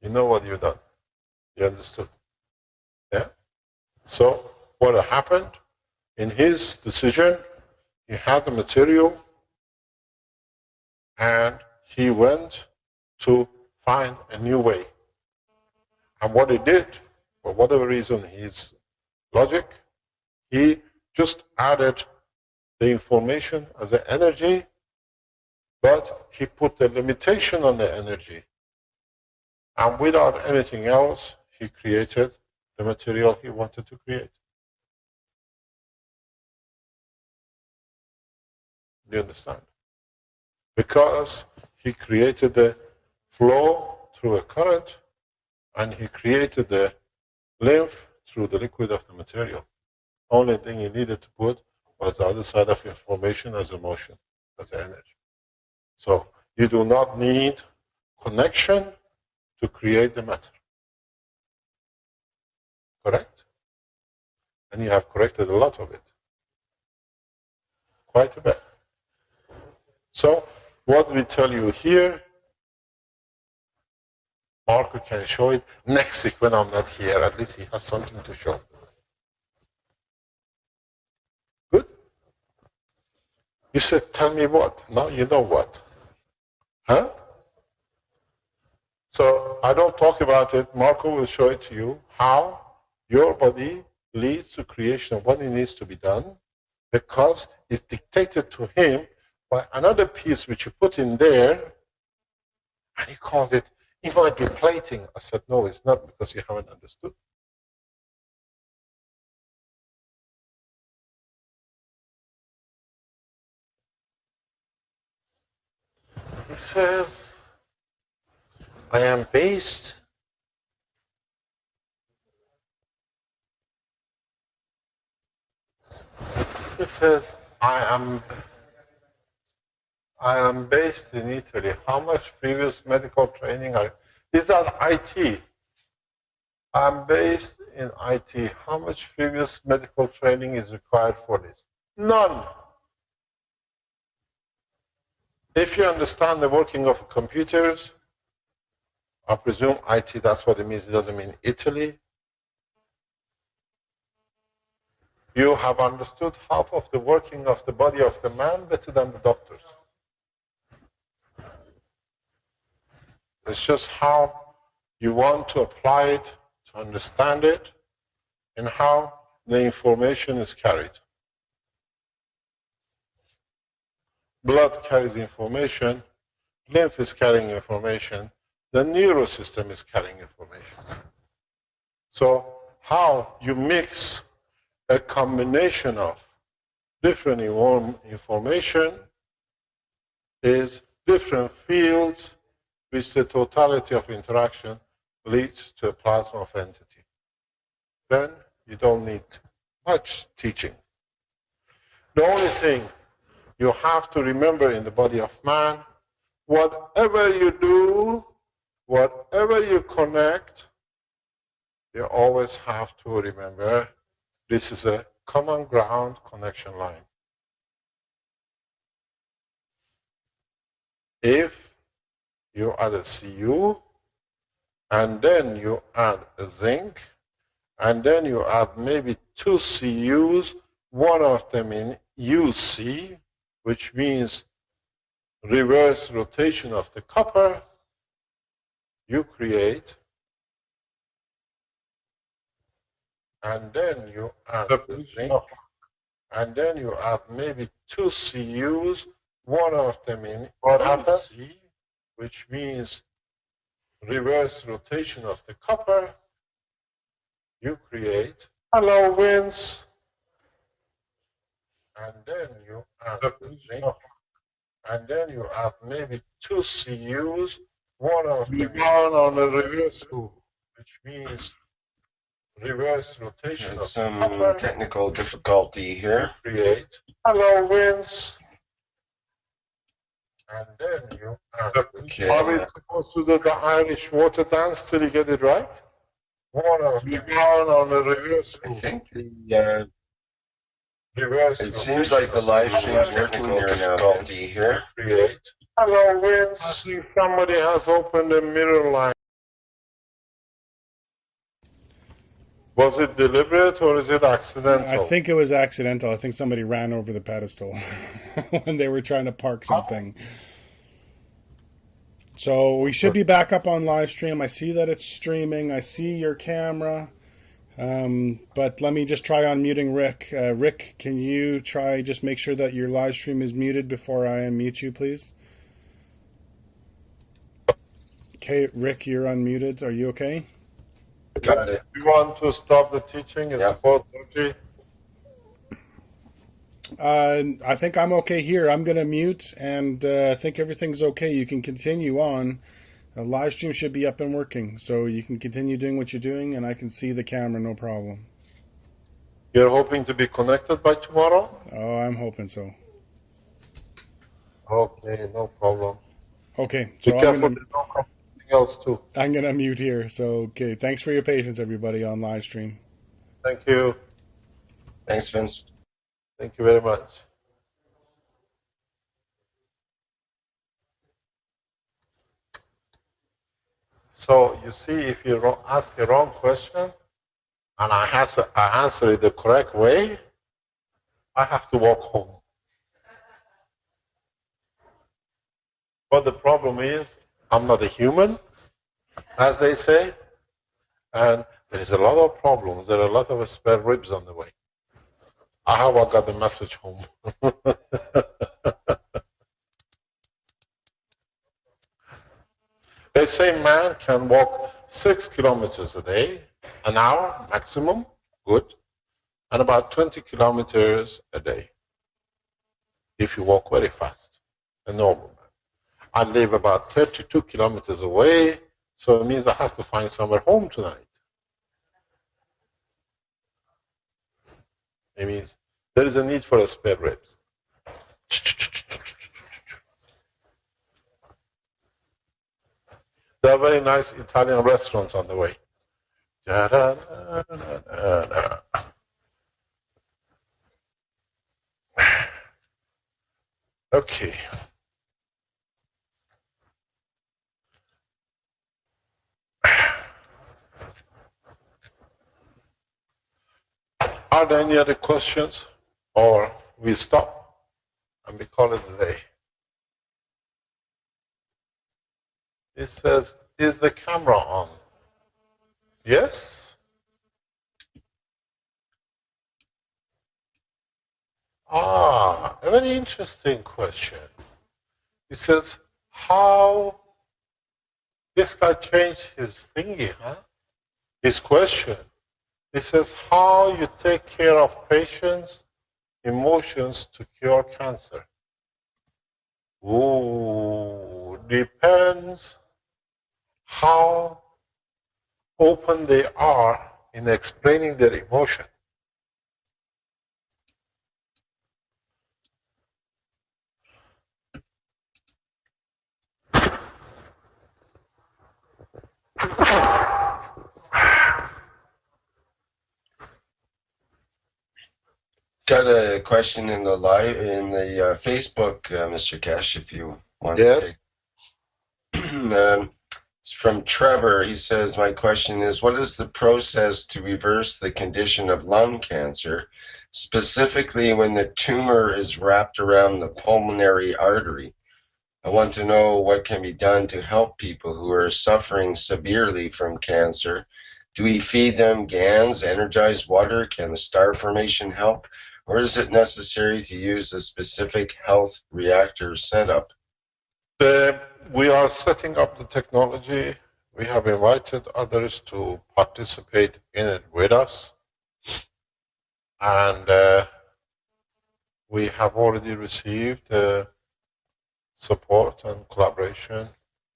You know what you've done. You understood. Yeah? So what happened in his decision, he had the material and he went to find a new way. And what he did, for whatever reason, his logic, he just added the information as an energy, but he put a limitation on the energy. And without anything else, he created the material he wanted to create. Do you understand? Because he created the flow through a current, and he created the lymph through the liquid of the material. Only thing he needed to put was the other side of information as emotion, as energy. So you do not need connection to create the matter. Correct? And you have corrected a lot of it. Quite a bit. So what we tell you here, Marco can show it next week when I'm not here. At least he has something to show. Good? You said, tell me what? Now you know what. Huh? So I don't talk about it. Marco will show it to you how your body leads to creation of what it needs to be done, because it's dictated to him by another piece which you put in there, and he called it, it might be plating. I said, no, it's not, because you haven't understood. He says, I am based He says, I am based in Italy. How much previous medical training are is that IT? I'm based in IT. How much previous medical training is required for this? None. If you understand the working of computers, I presume IT, that's what it means. It doesn't mean Italy. You have understood half of the working of the body of the man better than the doctors. It's just how you want to apply it, to understand it, and how the information is carried. Blood carries information, lymph is carrying information, the neural system is carrying information. So how you mix a combination of different information is different fields which the totality of interaction leads to a plasma of entity. Then you don't need much teaching. The only thing you have to remember in the body of man, whatever you do, whatever you connect, you always have to remember this is a common ground connection line. If you add a Cu, and then you add a zinc, and then you add maybe two Cus, one of them in UC, which means reverse rotation of the copper, you create, and then you add the zinc, and then you add maybe two Cus, one of them in UC, which means reverse rotation of the copper, you create. Hello, Vince. And then you add the zinc, and then you add maybe two Cus, one of them on a reverse loop, which means reverse rotation of Some the copper. technical difficulty here. You create. Hello, Vince. And then you add. Okay. Are we supposed to do the Irish water dance till you get it right? One of them on a reverse I loop. think the Reverse. it seems like the live stream's working there now. Vince. Here. Create. Hello, Vince. I think somebody has opened a mirror line. Was it deliberate or is it accidental? I think it was accidental. I think somebody ran over the pedestal when they were trying to park something. So we should be back up on live stream. I see that it's streaming. I see your camera. But let me just try unmuting Rick. Rick, can you try just make sure that your live stream is muted before I unmute you, please? Okay, Rick, you're unmuted. Are you okay? Got it. You want to stop the teaching? It's 4:30. I think I'm okay here. I'm going to mute, and I think everything's okay. You can continue on. The live stream should be up and working, so you can continue doing what you're doing, and I can see the camera, no problem. You're hoping to be connected by tomorrow? Oh, I'm hoping so. Okay, no problem. Okay, Be so careful, there's no something else too. I'm going to mute here. So, okay, thanks for your patience, everybody, on live stream. Thank you. Thanks, Vince. Thank you very much. So you see, if you ask a wrong question and I answer it the correct way, I have to walk home. But the problem is, I'm not a human, as they say, and there is a lot of problems. There are a lot of spare ribs on the way. I hope I got the message home. They say man can walk 6 kilometers a day, an hour maximum, good, and about 20 kilometers a day if you walk very fast, a normal man. I live about 32 kilometers away, so it means I have to find somewhere home tonight. It means there is a need for a spare ribs. There are very nice Italian restaurants on the way. Okay. Are there any other questions? Or we stop and we call it a day? It says, is the camera on? Yes? Ah, a very interesting question. It says, how this guy changed his thingy, huh? His question. It says, how you take care of patients' emotions to cure cancer. Ooh, depends how open they are in explaining their emotion. got a question in the Facebook, Mr. Kesh, if you want Yes. to take. It's from Trevor. He says, my question is, what is the process to reverse the condition of lung cancer, specifically when the tumor is wrapped around the pulmonary artery? I want to know what can be done to help people who are suffering severely from cancer. Do we feed them GANs, energized water? Can the star formation help? Or is it necessary to use a specific health reactor setup? We are setting up the technology. We have invited others to participate in it with us. And we have already received support and collaboration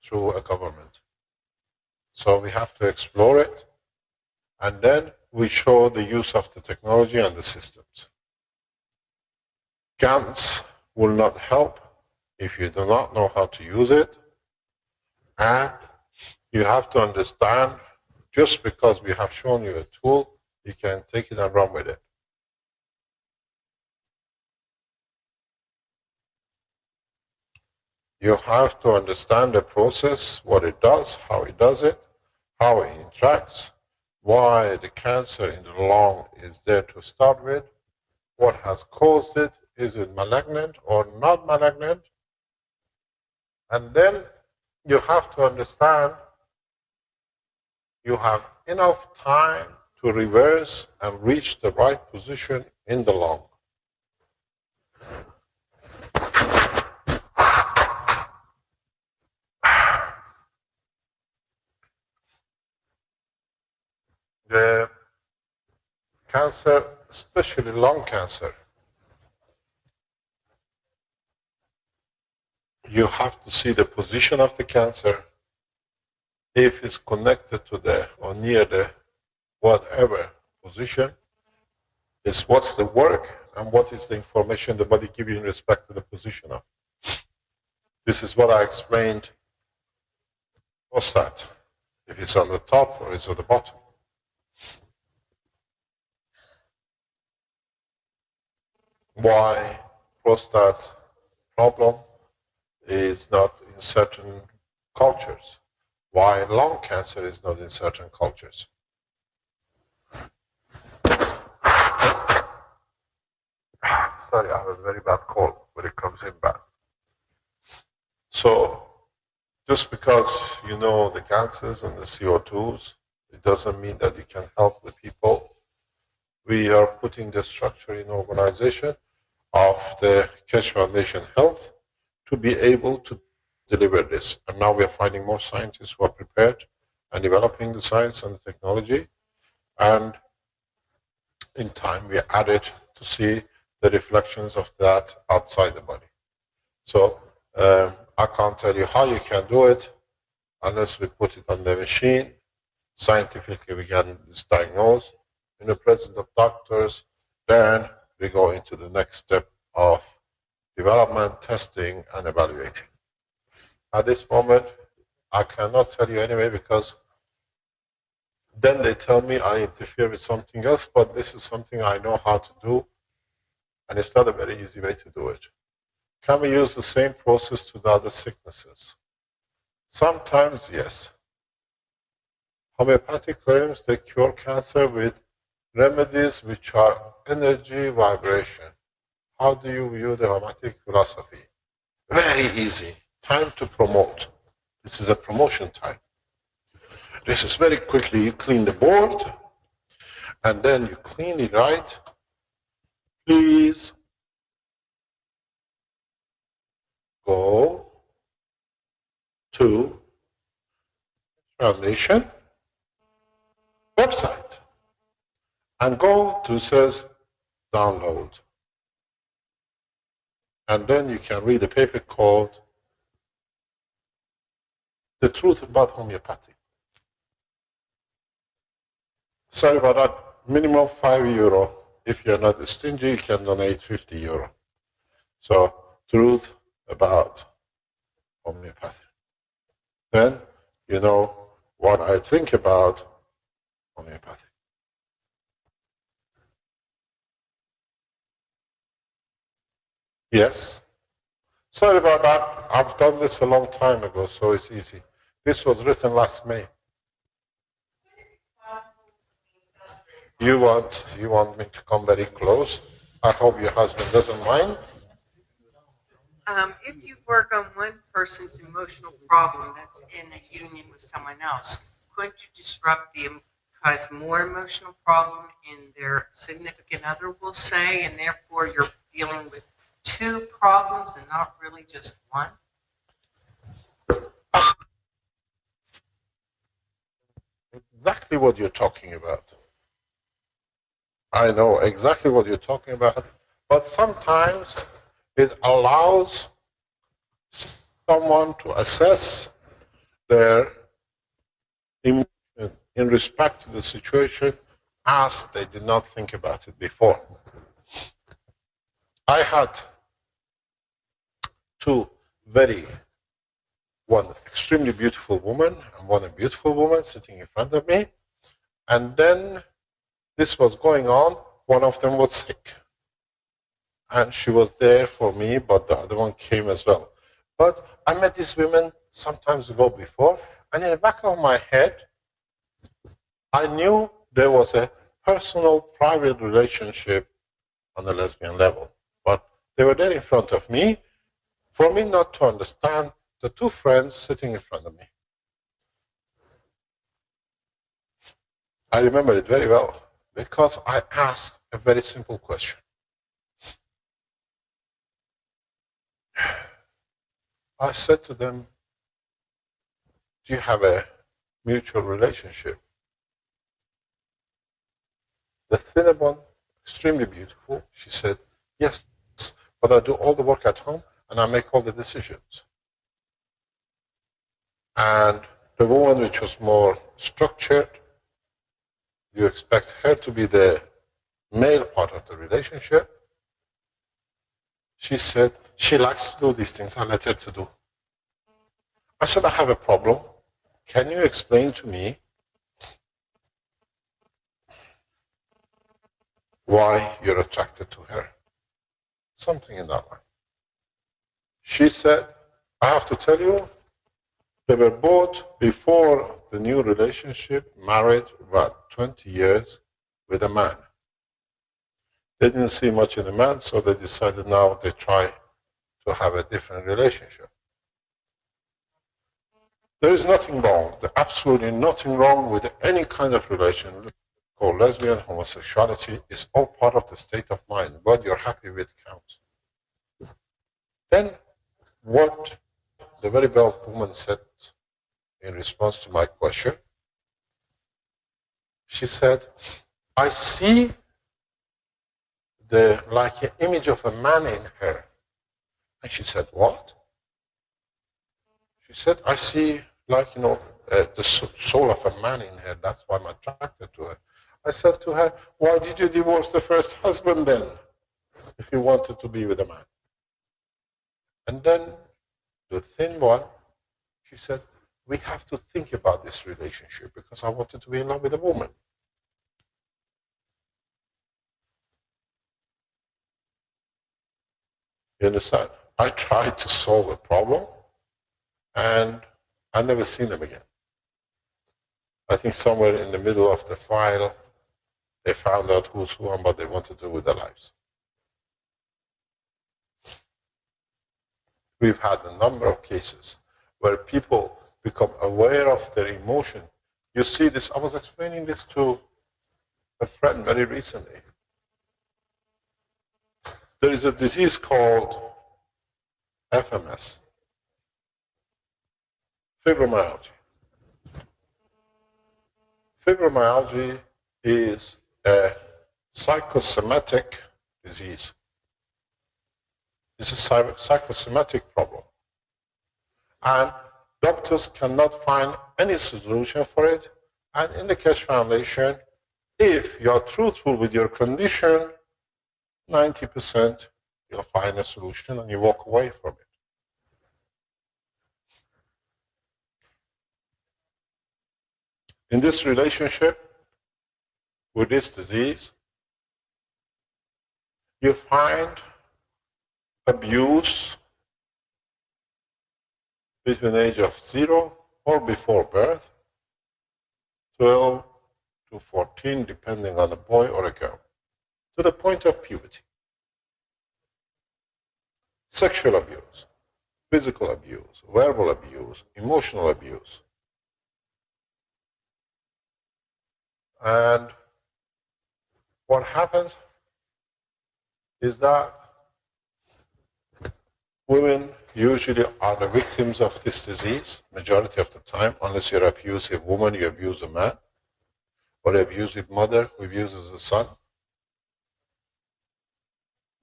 through a government. So we have to explore it, and then we show the use of the technology and the systems. GANs will not help if you do not know how to use it, and you have to understand, just because we have shown you a tool, you can take it and run with it. You have to understand the process, what it does, how it does it, how it interacts, why the cancer in the lung is there to start with, what has caused it, is it malignant or not malignant, and then you have to understand you have enough time to reverse and reach the right position in the lung. The cancer, especially lung cancer, you have to see the position of the cancer, if it's connected to the or near the whatever position, is what's the work and what is the information the body gives you in respect to the position of. This is what I explained. What's that? If it's on the top or it's on the bottom. Why prostate problem is not in certain cultures. Why lung cancer is not in certain cultures. Sorry, I have a very bad cold, but it comes in bad. So, just because you know the cancers and the CO2s, it doesn't mean that you can help the people. We are putting the structure in organization of the Keshe Foundation Health to be able to deliver this. And now we are finding more scientists who are prepared and developing the science and the technology. And in time, we add it to see the reflections of that outside the body. So I can't tell you how you can do it unless we put it on the machine. Scientifically, we can diagnose in the presence of doctors. Then we go into the next step of development, testing, and evaluating. At this moment, I cannot tell you anyway, because then they tell me I interfere with something else, but this is something I know how to do, and it's not a very easy way to do it. Can we use the same process to the other sicknesses? Sometimes, yes. Homeopathic claims they cure cancer with remedies which are energy vibration. How do you view the homeopathic philosophy? Very easy. Time to promote. This is a promotion time. This is very quickly. You clean the board, and then you clean it right. Please go to Foundation website and go to says download. And then you can read the paper called The Truth About Homeopathy. Sorry about that. Minimum €5. If you're not stingy, you can donate €50. So, truth about homeopathy. Then you know what I think about homeopathy. Yes. Sorry about that. I've done this a long time ago, so it's easy. This was written last May. You want me to come very close? I hope your husband doesn't mind. If you work on one person's emotional problem that's in a union with someone else, couldn't you disrupt cause more emotional problem in their significant other will say, and therefore you're dealing with two problems and not really just one? Exactly what you're talking about. I know exactly what you're talking about, but sometimes it allows someone to assess their emotion in respect to the situation as they did not think about it before. I had one extremely beautiful woman and one beautiful woman sitting in front of me, and then this was going on. One of them was sick, and she was there for me, but the other one came as well. But I met these women sometimes ago before, and in the back of my head, I knew there was a personal, private relationship on the lesbian level. But they were there in front of me for me not to understand the two friends sitting in front of me. I remember it very well because I asked a very simple question. I said to them, do you have a mutual relationship? The thinner one, extremely beautiful, she said, yes, but I do all the work at home and I make all the decisions. And the woman which was more structured, you expect her to be the male part of the relationship. She said, she likes to do these things, I let her to do. I said, I have a problem. Can you explain to me why you're attracted to her? Something in that line. She said, I have to tell you, they were both, before the new relationship, married about 20 years with a man. They didn't see much in the man, so they decided now they try to have a different relationship. There is nothing wrong, absolutely nothing wrong with any kind of relation called lesbian, homosexuality. It's all part of the state of mind. What you're happy with counts. Then what the very well woman said in response to my question, she said, I see like an image of a man in her. And she said, what? She said, I see like, the soul of a man in her. That's why I'm attracted to her. I said to her, why did you divorce the first husband then, if you wanted to be with a man? And then the thin one, she said, we have to think about this relationship because I wanted to be in love with a woman. You understand? I tried to solve a problem and I never seen them again. I think somewhere in the middle of the file, they found out who's who and what they wanted to do with their lives. We've had a number of cases where people become aware of their emotion. You see this, I was explaining this to a friend very recently. There is a disease called FMS, fibromyalgia. Fibromyalgia is a psychosomatic disease. It's a psychosomatic problem. And doctors cannot find any solution for it. And in the Keshe Foundation, if you're truthful with your condition, 90% you'll find a solution and you walk away from it. In this relationship with this disease, you find abuse between the age of 0 or before birth, 12 to 14, depending on a boy or a girl, to the point of puberty. Sexual abuse, physical abuse, verbal abuse, emotional abuse. And what happens is that women usually are the victims of this disease majority of the time, unless you're an abusive woman, you abuse a man, or an abusive mother who abuses a son.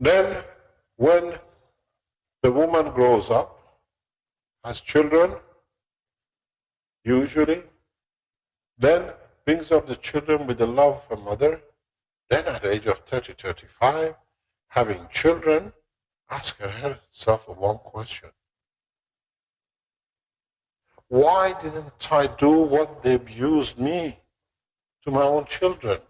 Then, when the woman grows up, has children, usually, then brings up the children with the love of a mother, then at the age of 30, 35, having children, ask herself one question. Why didn't I do what they abused me to my own children?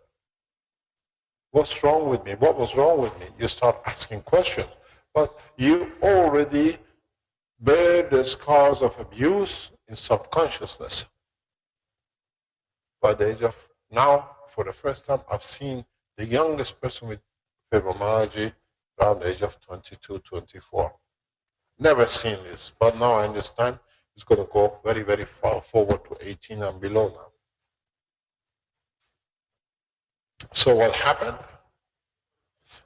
What's wrong with me? What was wrong with me? You start asking questions. But you already bear the scars of abuse in subconsciousness. By the age of now, for the first time, I've seen the youngest person with fibromyalgia around the age of 22, 24. Never seen this, but now I understand it's going to go very, very far forward to 18 and below now. So what happened?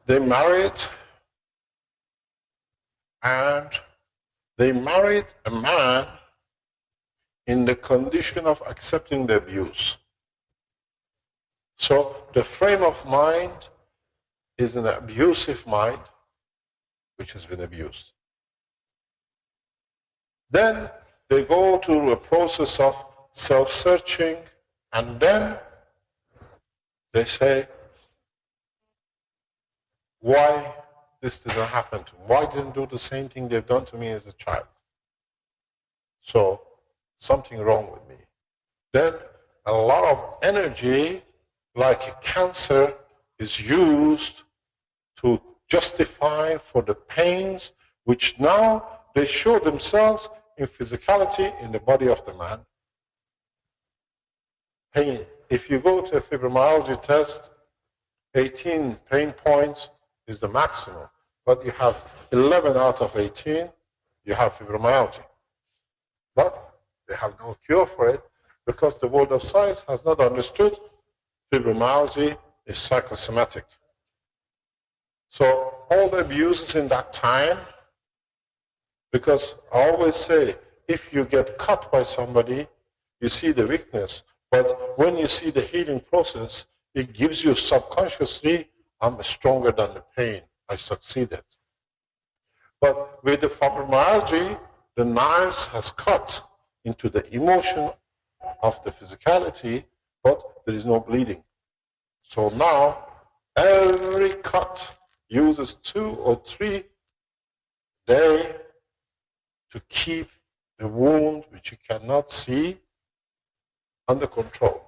They married, and they married a man in the condition of accepting the abuse. So the frame of mind is an abusive mind which has been abused. Then they go through a process of self-searching, and then they say, why this didn't happen to me? Why didn't do the same thing they've done to me as a child? So something wrong with me. Then a lot of energy, like a cancer, is used to justify for the pains which now they show themselves in physicality in the body of the man. Pain. If you go to a fibromyalgia test, 18 pain points is the maximum. But you have 11 out of 18, you have fibromyalgia. But they have no cure for it because the world of science has not understood fibromyalgia is psychosomatic. So all the abuses in that time, because I always say, if you get cut by somebody, you see the weakness. But when you see the healing process, it gives you subconsciously, I'm stronger than the pain. I succeeded. But with the fibromyalgia, the knives has cut into the emotion of the physicality, but there is no bleeding. So now, every cut uses 2 or 3 days to keep the wound, which you cannot see, under control.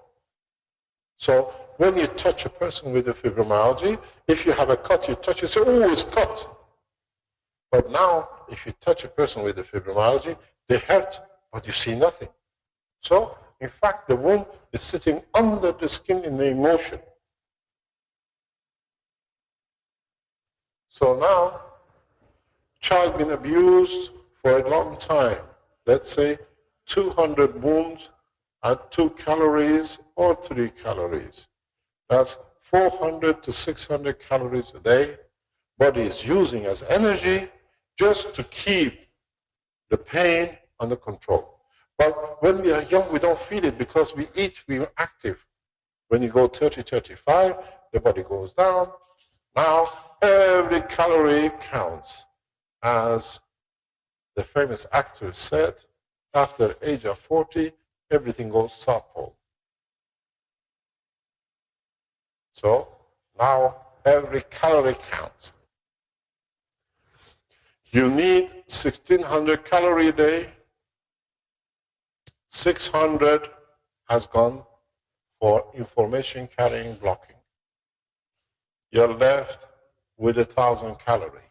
So when you touch a person with a fibromyalgia, if you have a cut, you touch it, say, oh, it's cut. But now, if you touch a person with a fibromyalgia, they hurt, but you see nothing. So, in fact, the wound is sitting under the skin in the emotion. So now, child been abused for a long time. Let's say 200 wounds at 2 calories or 3 calories. That's 400 to 600 calories a day. Body is using as energy just to keep the pain under control. But when we are young, we don't feel it because we eat, we are active. When you go 30, 35, the body goes down. Now, every calorie counts. As the famous actor said, after the age of 40, everything goes southpole. So now every calorie counts. You need 1,600 calories a day. 600 has gone for information carrying blocking. You're left with 1,000 calories.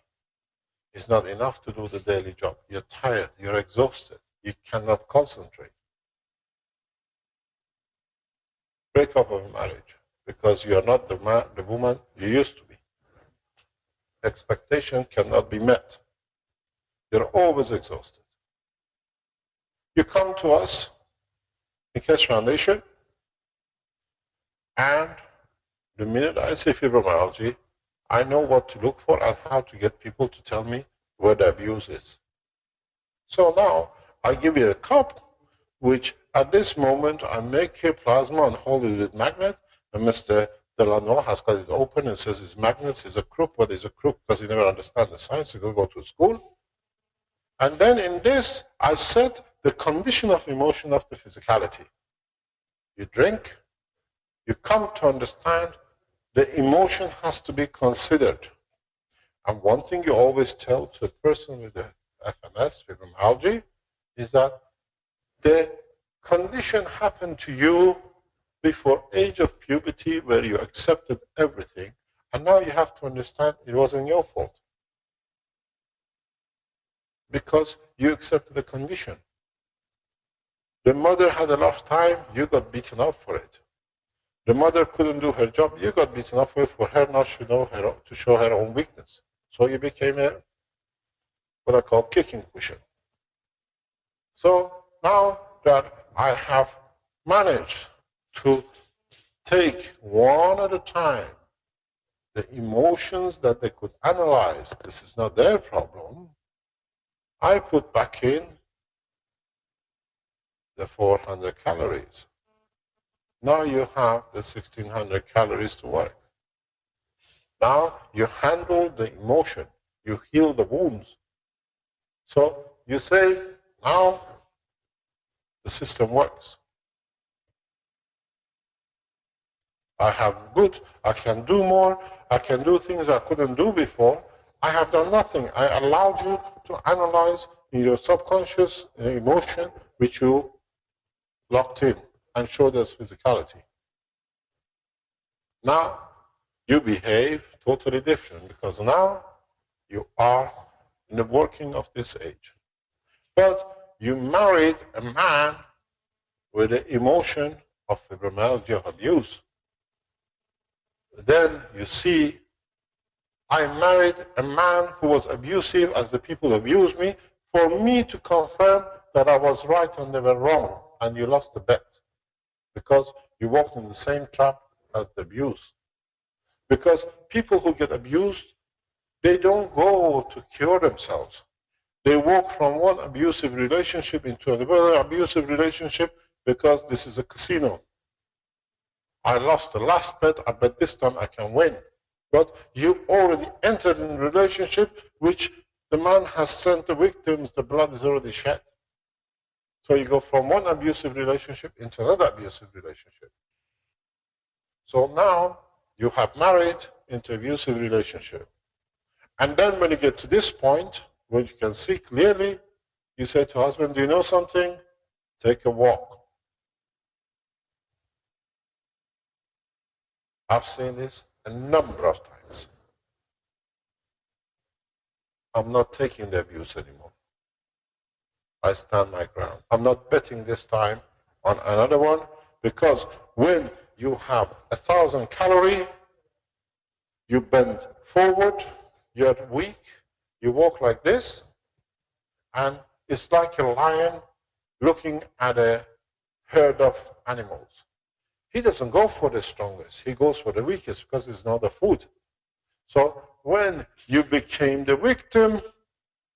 is not enough to do the daily job. You're tired, you're exhausted, you cannot concentrate. Break up of marriage because you're not the man, the woman you used to be. Expectation cannot be met. You're always exhausted. You come to us in Cash Foundation, and the minute I say fibromyalgia, I know what to look for and how to get people to tell me where the abuse is. So now I give you a cup, which at this moment I make a plasma and hold it with magnet, and Mr. Delano has got it open and says it's magnets, he's a crook, but he's a crook because he never understands the science, he will go to school. And then in this, I set the condition of emotion of the physicality. You drink, you come to understand the emotion has to be considered. And one thing you always tell to a person with the FMS, fibromyalgia, is that the condition happened to you before age of puberty where you accepted everything, and now you have to understand it wasn't your fault. Because you accepted the condition. The mother had a rough time, you got beaten up for it. The mother couldn't do her job, you got beaten up for her not to show her own weakness. So you became a, what I call, kicking cushion. So now that I have managed to take one at a time the emotions that they could analyze, this is not their problem, I put back in the 400 calories. Now you have the 1600 calories to work. Now you handle the emotion, you heal the wounds. So you say, now the system works. I can do more, I can do things I couldn't do before. I have done nothing. I allowed you to analyze in your subconscious emotion which you locked in and showed as physicality. Now you behave totally different because now you are in the working of this age. But you married a man with the emotion of fibromyalgia, of abuse. Then you see, I married a man who was abusive as the people abused me, for me to confirm that I was right and they were wrong, and you lost the bet because you walked in the same trap as the abuse. Because people who get abused, they don't go to cure themselves. They walk from one abusive relationship into another abusive relationship because this is a casino. I lost the last bet, I bet this time I can win. But you already entered in a relationship which the man has sent the victims, the blood is already shed. So you go from one abusive relationship into another abusive relationship. So now you have married into abusive relationship. And then when you get to this point, where you can see clearly, you say to husband, do you know something? Take a walk. I've seen this a number of times. I'm not taking the abuse anymore. I stand my ground. I'm not betting this time on another one, because when you have 1,000 calories, you bend forward, you're weak, you walk like this, and it's like a lion looking at a herd of animals. He doesn't go for the strongest, he goes for the weakest because it's not the food. So when you became the victim,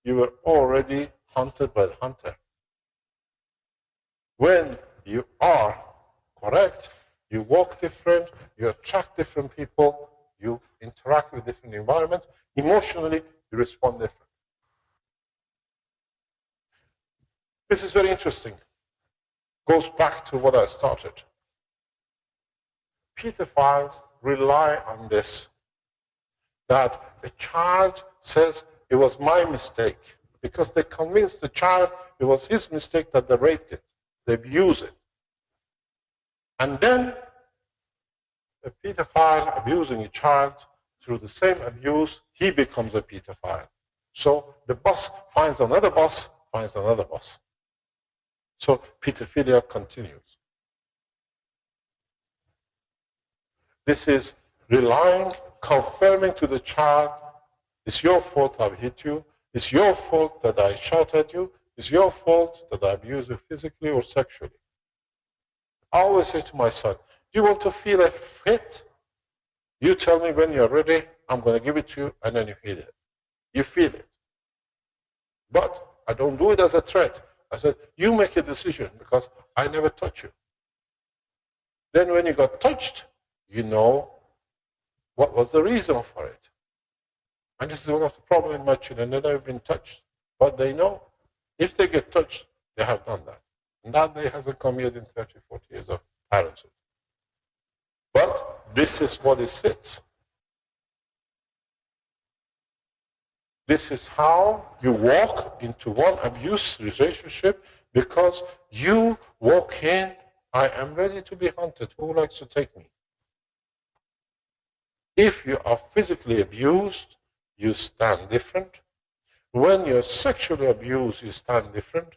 you were already hunted by the hunter. When you are correct, you walk different, you attract different people, you interact with different environments, emotionally you respond different. This is very interesting. Goes back to what I started. Pedophiles rely on this, that a child says it was my mistake, because they convinced the child it was his mistake that they raped it, they abused it. And then a pedophile abusing a child, through the same abuse, he becomes a pedophile. So the boss finds another boss, finds another boss. So pedophilia continues. This is relying, confirming to the child, it's your fault I've hit you, it's your fault that I shot at you, it's your fault that I abuse you physically or sexually. I always say to my son, do you want to feel a hit? You tell me when you're ready, I'm going to give it to you, and then you feel it. You feel it. But I don't do it as a threat. I said, you make a decision because I never touch you. Then when you got touched, you know what was the reason for it. And this is one of the problems with my children. They've never been touched. But they know if they get touched, they have done that. And that day hasn't come yet in 30, 40 years of parenthood. But this is what it sits. This is how you walk into one abuse relationship, because you walk in, I am ready to be hunted. Who likes to take me? If you are physically abused, you stand different. When you're sexually abused, you stand different.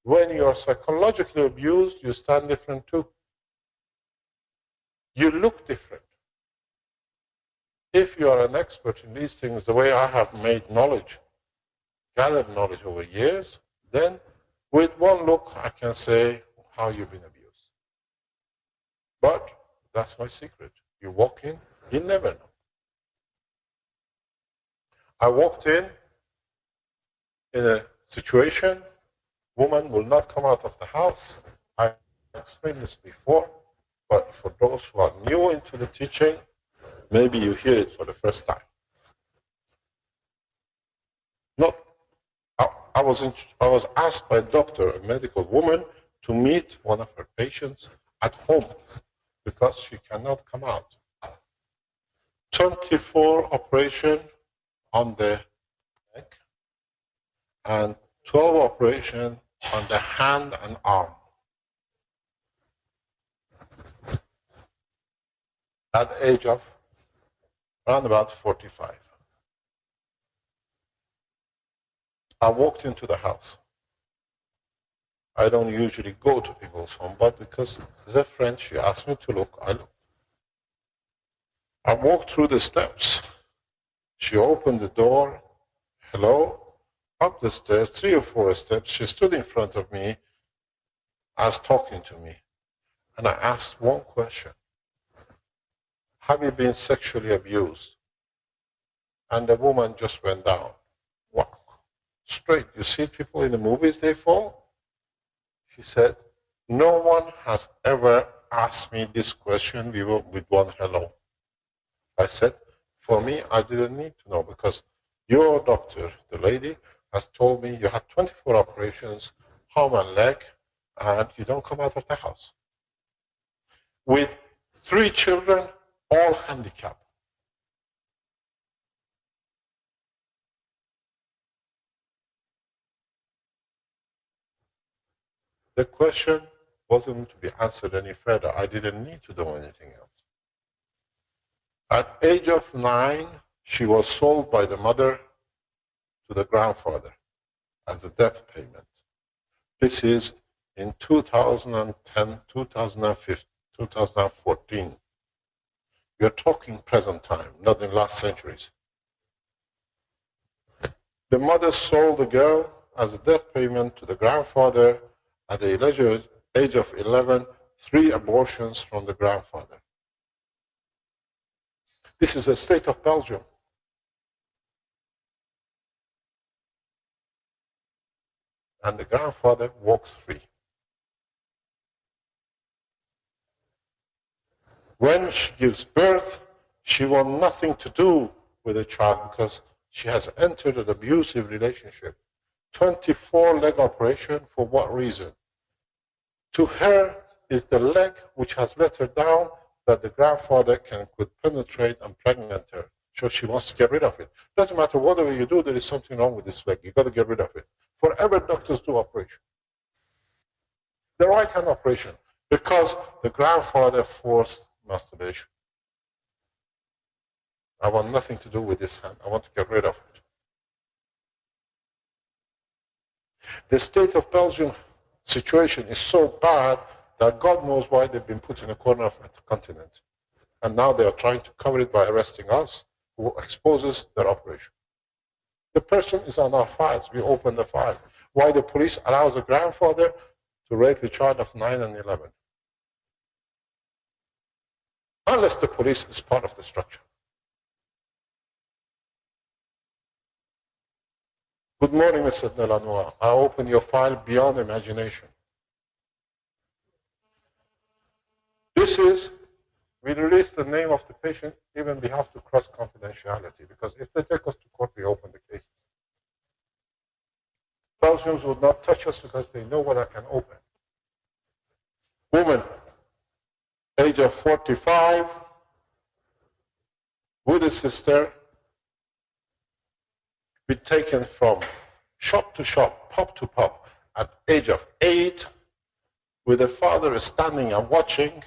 When you're psychologically abused, you stand different too. You look different. If you are an expert in these things, the way I have made knowledge, gathered knowledge over years, then with one look, I can say how you've been abused. But that's my secret. You walk in, you never know. I walked in a situation, woman will not come out of the house. I explained this before, but for those who are new into the teaching, maybe you hear it for the first time. I was asked by a doctor, a medical woman, to meet one of her patients at home because she cannot come out. 24 operations on the neck and 12 operations on the hand and arm. At the age of around about 45. I walked into the house. I don't usually go to people's home, but because as a friend, she asked me to look, I looked. I walked through the steps. She opened the door. Hello? Up the stairs, 3 or 4 steps. She stood in front of me as talking to me. And I asked one question. Have you been sexually abused? And the woman just went down. Wow. Straight. You see people in the movies, they fall? She said, no one has ever asked me this question with one hello. I said, for me, I didn't need to know because your doctor, the lady, has told me you had 24 operations, arm and leg, and you don't come out of the house. With 3 children, all handicapped. The question wasn't to be answered any further. I didn't need to do anything else. At age of 9, she was sold by the mother to the grandfather as a death payment. This is in 2010, 2015, 2014. We are talking present time, not in last centuries. The mother sold the girl as a death payment to the grandfather. At the age of 11, 3 abortions from the grandfather. This is the state of Belgium. And the grandfather walks free. When she gives birth, she wants nothing to do with the child because she has entered an abusive relationship. 24 leg operation, for what reason? To her is the leg which has let her down that the grandfather could penetrate and pregnant her. So she wants to get rid of it. Doesn't matter whatever you do, there is something wrong with this leg. You've got to get rid of it. Forever doctors do operation. The right hand operation, because the grandfather forced masturbation. I want nothing to do with this hand. I want to get rid of it. The state of Belgium situation is so bad that God knows why they've been put in a corner of the continent. And now they are trying to cover it by arresting us, who exposes their operation. The person is on our files. We open the file. Why the police allows a grandfather to rape a child of 9 and 11? Unless the police is part of the structure. Good morning, Mr. Delanois. I open your file beyond imagination. This is, we release the name of the patient, even we have to cross confidentiality, because if they take us to court, we open the cases. Belgians would not touch us because they know what I can open. Woman, age of 45, with a sister, been taken from shop to shop, pub to pub, at age of 8, with the father standing and watching,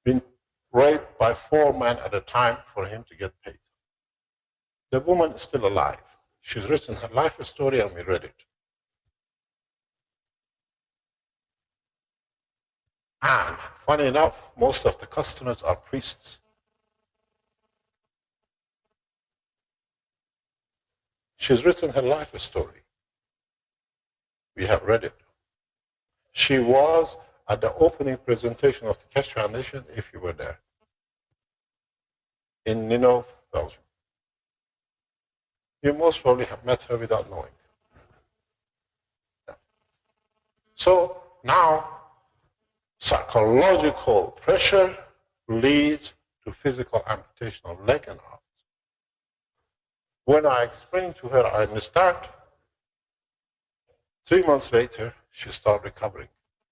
been raped by 4 men at a time for him to get paid. The woman is still alive. She's written her life story and we read it. And funny enough, most of the customers are priests. She's written her life story. We have read it. She was at the opening presentation of the Cash Foundation, if you were there, in Ninove, Belgium. You most probably have met her without knowing. So now, psychological pressure leads to physical amputation of leg and arms. When I explained to her, I understand, 3 months later, she started recovering.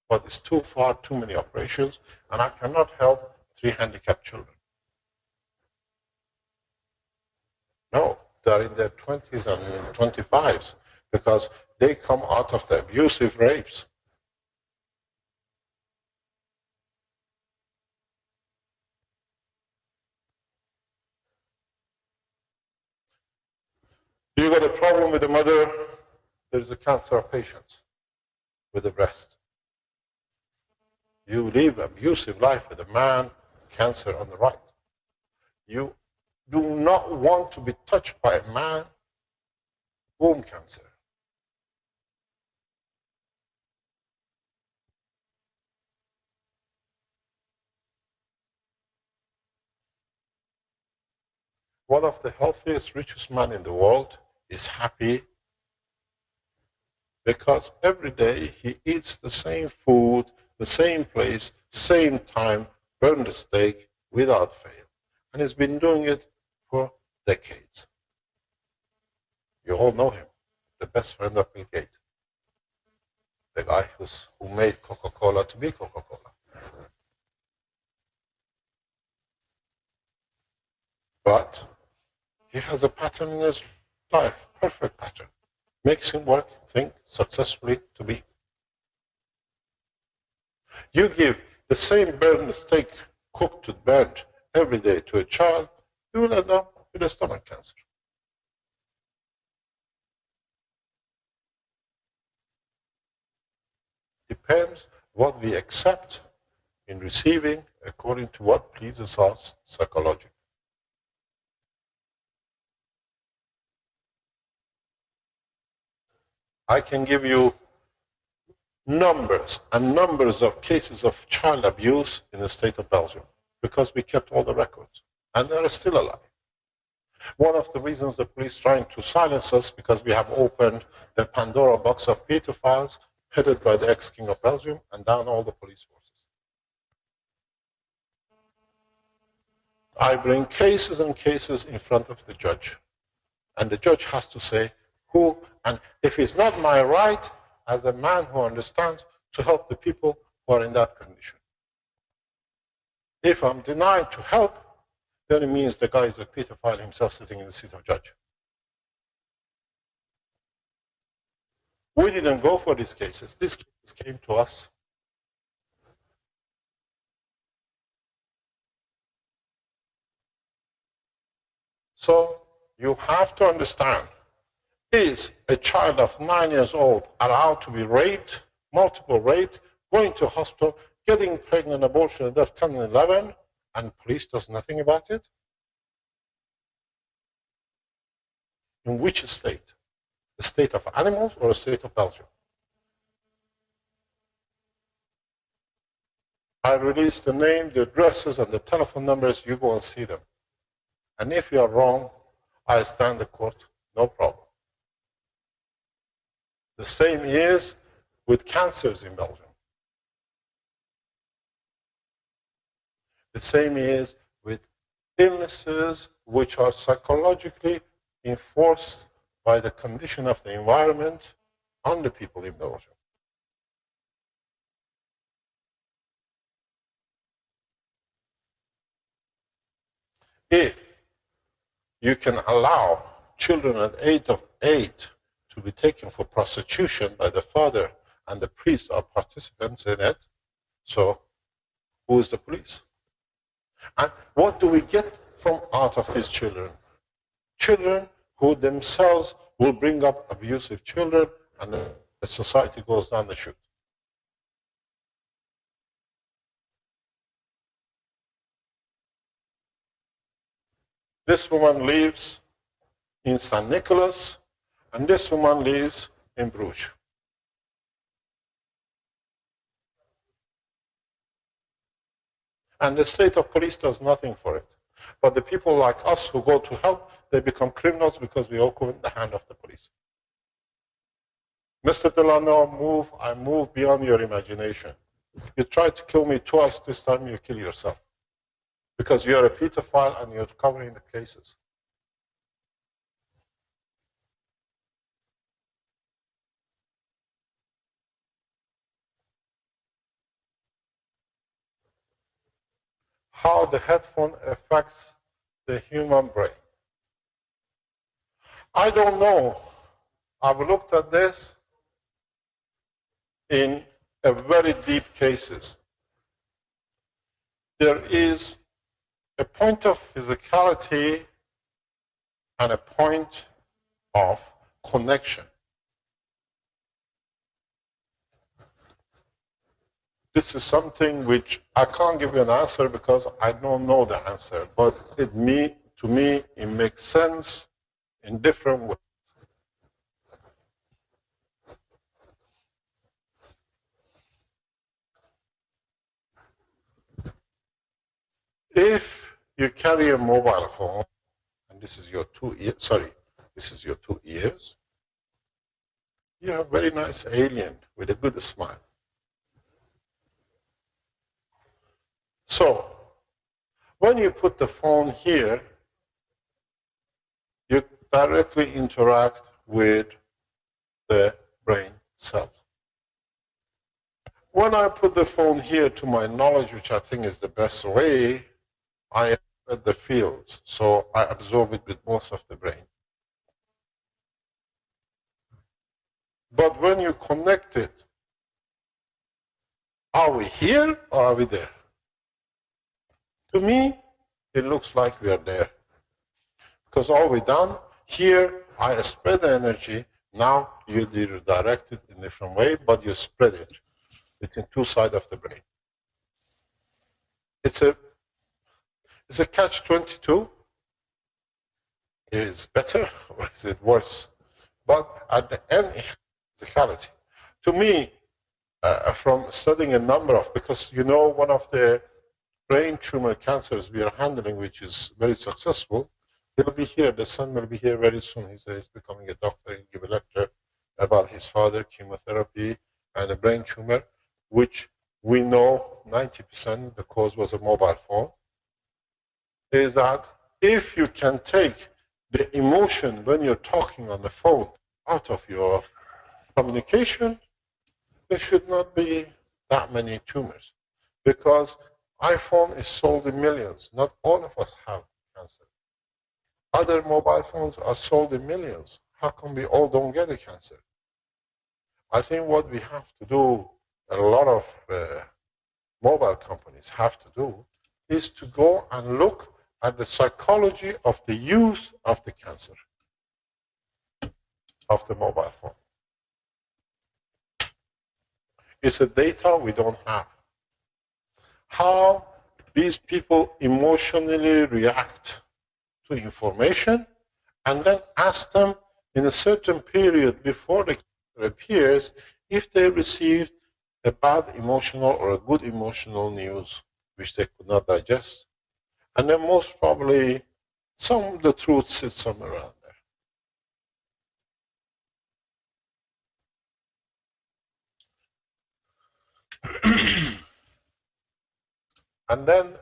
But it's too far, too many operations, and I cannot help 3 handicapped children. No, they're in their 20s and 25s because they come out of the abusive rapes. You got a problem with the mother, there's a cancer patient with the breast. You live abusive life with a man, cancer on the right. You do not want to be touched by a man, womb cancer. One of the healthiest, richest men in the world is happy because every day he eats the same food, the same place, same time, burn the steak without fail. And he's been doing it for decades. You all know him, the best friend of Bill Gates, the guy who made Coca-Cola to be Coca-Cola. But he has a pattern in his life, perfect pattern. Makes him work, think successfully to be. You give the same burned steak cooked to burnt every day to a child, you will end up with a stomach cancer. Depends what we accept in receiving according to what pleases us psychologically. I can give you numbers and numbers of cases of child abuse in the state of Belgium because we kept all the records and they are still alive. One of the reasons the police trying to silence us because we have opened the Pandora box of pedophiles headed by the ex-king of Belgium and down all the police forces. I bring cases and cases in front of the judge and the judge has to say who, and if it's not my right as a man who understands to help the people who are in that condition. If I'm denied to help, then it means the guy is a pedophile himself sitting in the seat of judge. We didn't go for these cases. These cases came to us. So you have to understand Is a child of 9 years old allowed to be raped, multiple raped, going to hospital, getting pregnant, abortion at age 10 and 11, and police does nothing about it? In which state? A state of animals or a state of Belgium? I release the name, the addresses, and the telephone numbers. You go and see them. And if you are wrong, I stand the court, no problem. The same is with cancers in Belgium. The same is with illnesses which are psychologically enforced by the condition of the environment on the people in Belgium. If you can allow children at the age of 8 to be taken for prostitution by the father and the priest are participants in it, so who is the police? And what do we get from out of these children? Children who themselves will bring up abusive children, and the society goes down the chute. This woman lives in St. Nicholas, and this woman lives in Bruges. And the state of police does nothing for it. But the people like us who go to help, they become criminals because we open the hand of the police. Mr. Delano, I move beyond your imagination. You tried to kill me twice, this time you kill yourself. Because you're a pedophile and you're covering the cases. How the headphone affects the human brain. I don't know. I've looked at this in a very deep cases. There is a point of physicality and a point of connection. This is something which I can't give you an answer because I don't know the answer, but to me, it makes sense in different ways. If you carry a mobile phone, and this is your 2 ears, this is your 2 ears, you have a very nice alien with a good smile. So, when you put the phone here, you directly interact with the brain cells. When I put the phone here, to my knowledge, which I think is the best way, I spread the fields, so I absorb it with most of the brain. But when you connect it, are we here or are we there? To me, it looks like we are there. Because all we've done, here I spread the energy, now you direct it in a different way, but you spread it between two sides of the brain. It's a catch-22. Is it better or is it worse? But at the end, it's physicality. To me, from studying a number of, because you know one of the brain tumor cancers we are handling, which is very successful, he'll be here, the son will be here very soon. He says he's becoming a doctor, he'll give a lecture about his father, chemotherapy, and a brain tumor, which we know 90% the cause was a mobile phone, is that if you can take the emotion when you're talking on the phone out of your communication, there should not be that many tumors. Because iPhone is sold in millions. Not all of us have cancer. Other mobile phones are sold in millions. How come we all don't get a cancer? I think what we have to do, a lot of mobile companies have to do, is to go and look at the psychology of the use of the cancer. of the mobile phone. It's a data we don't have. How these people emotionally react to information, and then ask them in a certain period before the cancer appears if they received a bad emotional or a good emotional news which they could not digest. And then most probably some of the truth sits somewhere around there. And then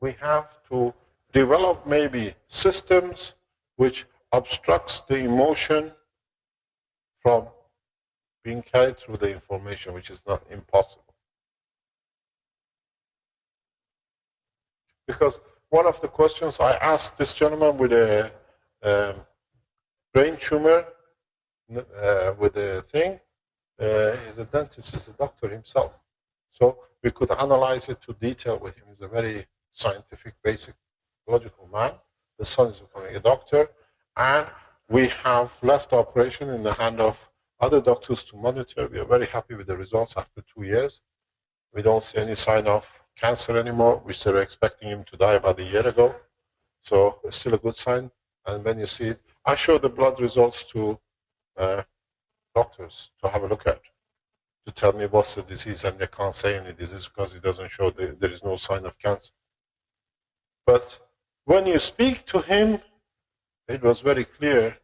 we have to develop maybe systems which obstructs the emotion from being carried through the information, which is not impossible. Because one of the questions I asked this gentleman with a brain tumor, with a thing, he's a dentist, he's a doctor himself. So we could analyze it to detail with him. He's a very scientific, basic, logical man. The son is becoming a doctor. And we have left the operation in the hand of other doctors to monitor. We are very happy with the results after 2 years. We don't see any sign of cancer anymore, which they were expecting him to die about a year ago. So it's still a good sign. And when you see it, I show the blood results to doctors to have a look at, to tell me what's the disease, and they can't say any disease because it doesn't show there is no sign of cancer. But when you speak to him, it was very clear.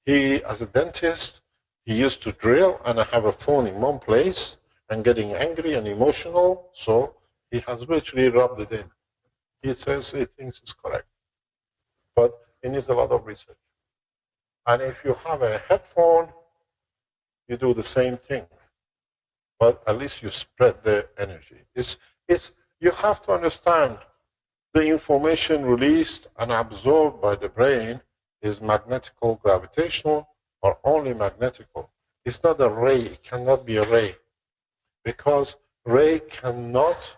He, as a dentist, he used to drill and have a phone in one place and getting angry and emotional, so he has literally rubbed it in. He says he thinks it's correct. But it needs a lot of research. And if you have a headphone, you do the same thing. But at least you spread the energy. You have to understand the information released and absorbed by the brain is magnetical, gravitational, or only magnetical. It's not a ray. It cannot be a ray. Because ray cannot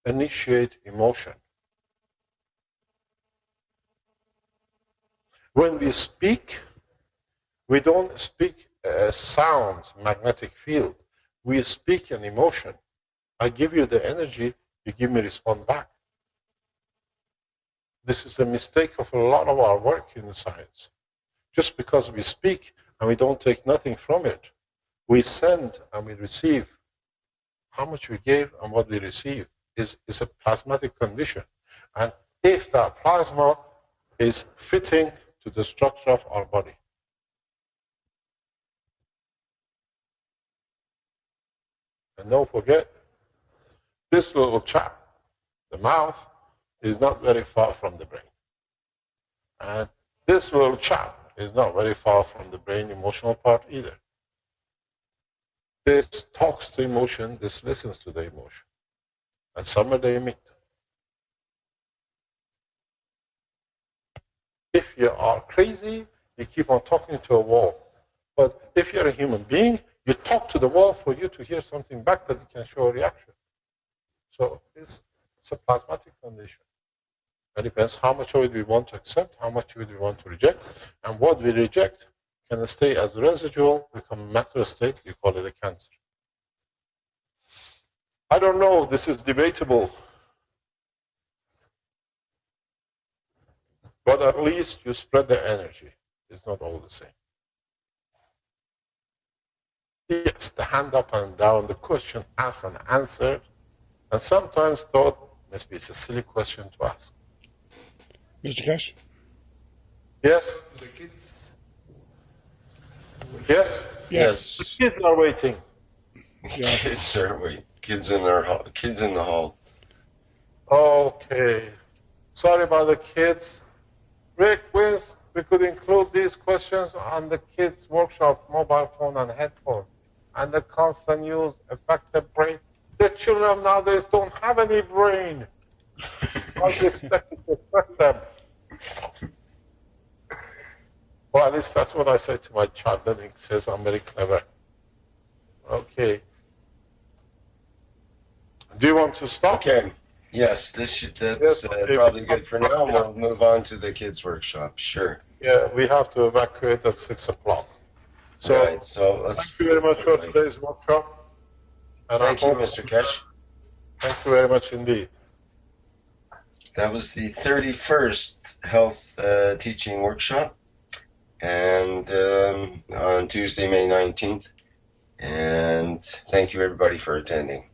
initiate emotion. When we speak, we don't speak a sound, magnetic field. We speak an emotion. I give you the energy, you give me response back. This is a mistake of a lot of our work in the science. Just because we speak and we don't take nothing from it, we send and we receive. How much we gave and what we receive is a plasmatic condition. And if that plasma is fitting to the structure of our body. And don't forget, this little chap, the mouth, is not very far from the brain. And this little chap is not very far from the brain emotional part either. This talks to emotion, this listens to the emotion. And somewhere they meet. If you are crazy, you keep on talking to a wall. But if you're a human being, you talk to the wall for you to hear something back that you can show a reaction. So it's a plasmatic condition. It depends how much of it we want to accept, how much of it we want to reject, and what we reject can stay as residual, become matter state, we call it a cancer. I don't know, this is debatable. But at least you spread the energy. It's not all the same. Yes, the hand up and down, the question asked and answered, and sometimes thought, maybe it's a silly question to ask. Mr. Cash? Yes? The kids. Yes? Yes. The kids are waiting. Yes. Kids are waiting. Kids in the hall. Okay. Sorry about the kids. Rick, Wiz, we could include these questions on the kids' workshop, mobile phone and headphone. And the constant use affect the brain. The children nowadays don't have any brain. How do you expect it to affect them? Well, at least that's what I say to my child. Then he says I'm very clever. Okay. Do you want to stop? Okay. Yes, that's Yes, okay. Probably good for now. We'll move on to the kids' workshop. Sure. Yeah, we have to evacuate at 6 o'clock. So, right. So let's. thank you very much for today's workshop. And Thank you, Mr. Kesh. Thank you very much indeed. That was the 31st health teaching workshop, and on Tuesday, May 19th. And thank you, everybody, for attending.